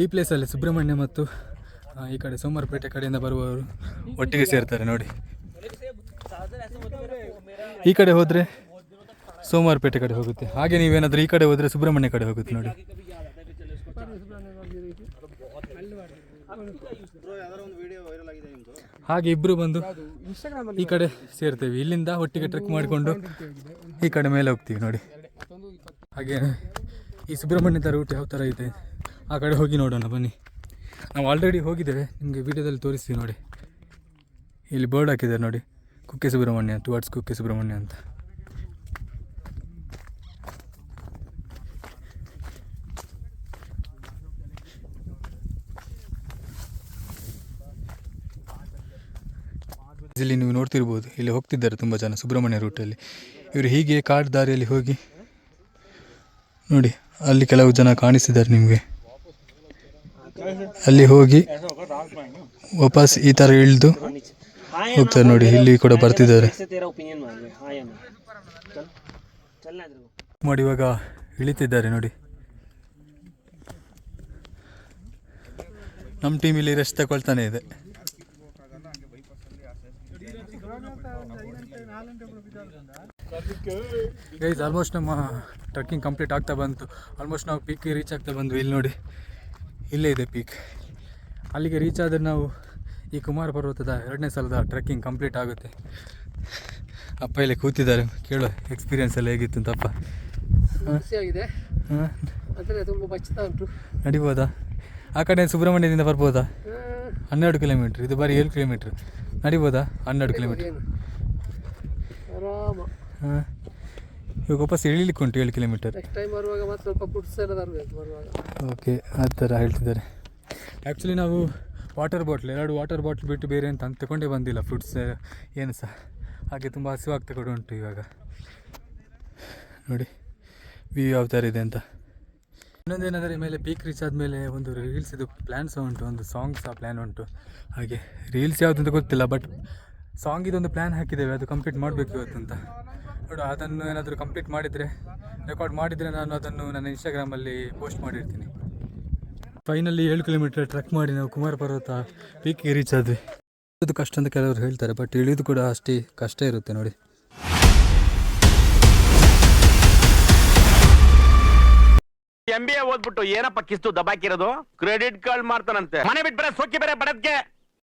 ಈ ಪ್ಲೇಸಲ್ಲಿ ಸುಬ್ರಹ್ಮಣ್ಯ ಮತ್ತು ಈ ಕಡೆ ಸೋಮವಾರಪೇಟೆ ಕಡೆಯಿಂದ ಬರುವವರು ಒಟ್ಟಿಗೆ ಸೇರ್ತಾರೆ. ನೋಡಿ, ಈ ಕಡೆ ಹೋದರೆ ಸೋಮವಾರಪೇಟೆ ಕಡೆ ಹೋಗುತ್ತೆ, ಹಾಗೆ ನೀವೇನಾದರೂ ಈ ಕಡೆ ಹೋದರೆ ಸುಬ್ರಹ್ಮಣ್ಯ ಕಡೆ ಹೋಗುತ್ತೆ. ನೋಡಿ, ಹಾಗೆ ಇಬ್ಬರು ಬಂದು ಈ ಕಡೆ ಸೇರ್ತೇವೆ. ಇಲ್ಲಿಂದ ಒಟ್ಟಿಗೆ ಟ್ರೆಕ್ ಮಾಡಿಕೊಂಡು ಈ ಕಡೆ ಮೇಲೆ ಹೋಗ್ತೀವಿ. ನೋಡಿ, ಹಾಗೆ ಈ ಸುಬ್ರಹ್ಮಣ್ಯದ ರೂಟ್ ಯಾವ ಥರ ಇದೆ ಆ ಕಡೆ ಹೋಗಿ ನೋಡೋಣ ಬನ್ನಿ. ನಾವು ಆಲ್ರೆಡಿ ಹೋಗಿದ್ದೇವೆ, ನಿಮಗೆ ವಿಡಿಯೋದಲ್ಲಿ ತೋರಿಸ್ತೀವಿ. ನೋಡಿ, ಇಲ್ಲಿ ಬೋರ್ಡ್ ಹಾಕಿದ್ದಾರೆ ನೋಡಿ, ಕುಕ್ಕೆ ಸುಬ್ರಹ್ಮಣ್ಯ, ಟುವರ್ಡ್ಸ್ ಕುಕ್ಕೆ ಸುಬ್ರಹ್ಮಣ್ಯ ಅಂತ. ಇಲ್ಲಿ ನೀವು ನೋಡ್ತಿರ್ಬೋದು, ಇಲ್ಲಿ ಹೋಗ್ತಿದ್ದಾರೆ ತುಂಬ ಜನ ಸುಬ್ರಹ್ಮಣ್ಯ ರೂಟಲ್ಲಿ. ಇವರು ಹೀಗೆ ಕಾಡು ದಾರಿಯಲ್ಲಿ ಹೋಗಿ ನೋಡಿ, ಅಲ್ಲಿ ಕೆಲವು ಜನ ಕಾಣಿಸ್ತಿದ್ದಾರೆ ನಿಮಗೆ. ಅಲ್ಲಿ ಹೋಗಿ ವಾಪಸ್ ಈ ಥರ ಇಳಿದು ಹೋಗ್ತಾರೆ. ನೋಡಿ, ಇಲ್ಲಿ ಕೂಡ ಬರ್ತಿದ್ದಾರೆ. ನೋಡಿ, ಇವಾಗ ಇಳಿತಿದ್ದಾರೆ. ನೋಡಿ, ನಮ್ಮ ಟೀಮ್ ಇಲ್ಲಿ ರೆಸ್ಟ್ ತಗೊಳ್ತಾನೆ ಇದೆ. ಗೈಸ್, ಆಲ್ಮೋಸ್ಟ್ ನಮ್ಮ ಟ್ರೆಕ್ಕಿಂಗ್ ಕಂಪ್ಲೀಟ್ ಆಗ್ತಾ ಬಂತು. ಆಲ್ಮೋಸ್ಟ್ ನಾವು ಪೀಕಿಗೆ ರೀಚ್ ಆಗ್ತಾ ಬಂದ್ವಿ. ಇಲ್ಲಿ ನೋಡಿ, ಇಲ್ಲೇ ಇದೆ ಪೀಕ್. ಅಲ್ಲಿಗೆ ರೀಚ್ ಆದರೆ ನಾವು ಈ ಕುಮಾರ ಪರ್ವತದ 2ನೇ ಸಲದ ಟ್ರೆಕ್ಕಿಂಗ್ ಕಂಪ್ಲೀಟ್ ಆಗುತ್ತೆ. ಅಪ್ಪ ಇಲ್ಲಿ ಕೂತಿದ್ದಾರೆ, ಕೇಳೋ ಎಕ್ಸ್ಪೀರಿಯನ್ಸ್ ಎಲ್ಲ ಹೇಗಿತ್ತು ಅಂತಪ್ಪ. ಖುಷಿಯಾಗಿದೆ. ಹಾಂ, ಅಂದರೆ ತುಂಬ ಬಚ್ತಾ ಉಂಟು. ನಡಿಬೋದಾ? ಆ ಕಡೆ ಸುಬ್ರಹ್ಮಣ್ಯದಿಂದ ಬರ್ಬೋದಾ? 12 ಕಿಲೋಮೀಟ್ರ್, ಇದು ಬರೀ 7 ಕಿಲೋಮೀಟ್ರ್. ನಡಿಬೋದಾ? 12 ಕಿಲೋಮೀಟ್ರ್ ಆರಾಮ. ಹಾಂ, ಇವಾಗ ವಾಪಸ್ ಇಳಿಲಿಕ್ಕೆ ಉಂಟು 7 ಕಿಲೋಮೀಟರ್. ನೆಕ್ಸ್ಟ್ ಟೈಮ್ ಬರುವಾಗ ಮತ್ತೆ ಸ್ವಲ್ಪ ಫುಡ್ಸ್ ಎಲ್ಲ ತರಬೇಕು ಬರುವಾಗ. ಓಕೆ, ಆ ಥರ ಹೇಳ್ತಿದ್ದಾರೆ. ಆ್ಯಕ್ಚುಲಿ ನಾವು ವಾಟರ್ ಬಾಟ್ಲ್ 2 ವಾಟರ್ ಬಾಟ್ಲ್ ಬಿಟ್ಟು ಬೇರೆ ಅಂತ ತಗೊಂಡೇ ಬಂದಿಲ್ಲ, ಫ್ರೂಟ್ಸ್ ಏನು ಸಹ. ಹಾಗೆ ತುಂಬ ಹಸಿವಾಗ್ತಾ ಕೂಡ ಉಂಟು ಇವಾಗ. ನೋಡಿ ವ್ಯೂ ಯಾವ ಥರ ಇದೆ ಅಂತ. ಇನ್ನೊಂದೇನೆಂದರೆ, ಮೇಲೆ ಪೀಕ್ ರೀಚ್ ಆದಮೇಲೆ ಒಂದು ರೀಲ್ಸ್ ಇದು ಪ್ಲ್ಯಾನ್ ಸಹ ಉಂಟು, ಒಂದು ಸಾಂಗ್ ಸಹ ಪ್ಲ್ಯಾನ್ ಉಂಟು. ಹಾಗೆ ರೀಲ್ಸ್ ಯಾವುದಂತ ಗೊತ್ತಿಲ್ಲ, ಬಟ್ ಸಾಂಗ್ ಇದೊಂದು ಪ್ಲ್ಯಾನ್ ಹಾಕಿದ್ದೇವೆ, ಅದು ಕಂಪ್ಲೀಟ್ ಮಾಡಬೇಕು ಇವತ್ತು ಅಂತ. ನೋಡು, ಅದನ್ನು ಏನಾದರೂ ಕಂಪ್ಲೀಟ್ ಮಾಡಿದರೆ, ರೆಕಾರ್ಡ್ ಮಾಡಿದರೆ ನಾನು ಅದನ್ನು ನನ್ನ ಇನ್ಸ್ಟಾಗ್ರಾಮಲ್ಲಿ ಪೋಸ್ಟ್ ಮಾಡಿರ್ತೀನಿ. ಫೈನಲಿ 7 ಕಿಲೋಮೀಟರ್ ಟ್ರೆಕ್ ಮಾಡಿ ನಾವು ಕುಮಾರ ಪರ್ವತ ಪೀಕಿಗೆ ರೀಚ್ ಆದ್ವಿ. ಅದು ಕಷ್ಟ ಅಂತ ಕೆಲವರು ಹೇಳ್ತಾರೆ, ಬಟ್ ಇಳಿದು ಕೂಡ ಅಷ್ಟೇ ಕಷ್ಟ ಇರುತ್ತೆ. ನೋಡಿ, MBA ಓದ್ಬಿಟ್ಟು ಏನಪ್ಪ ಕಿಸ್ತು ದಬಾಕಿರೋದು? Credit card ಮಾಡ್ತಾನಂತೆ. ಮನೆ ಬಿಟ್ಟು ಬೇರೆ ಸೋಕಿ ಬೇರೆ ಬಡದ್ಗೆ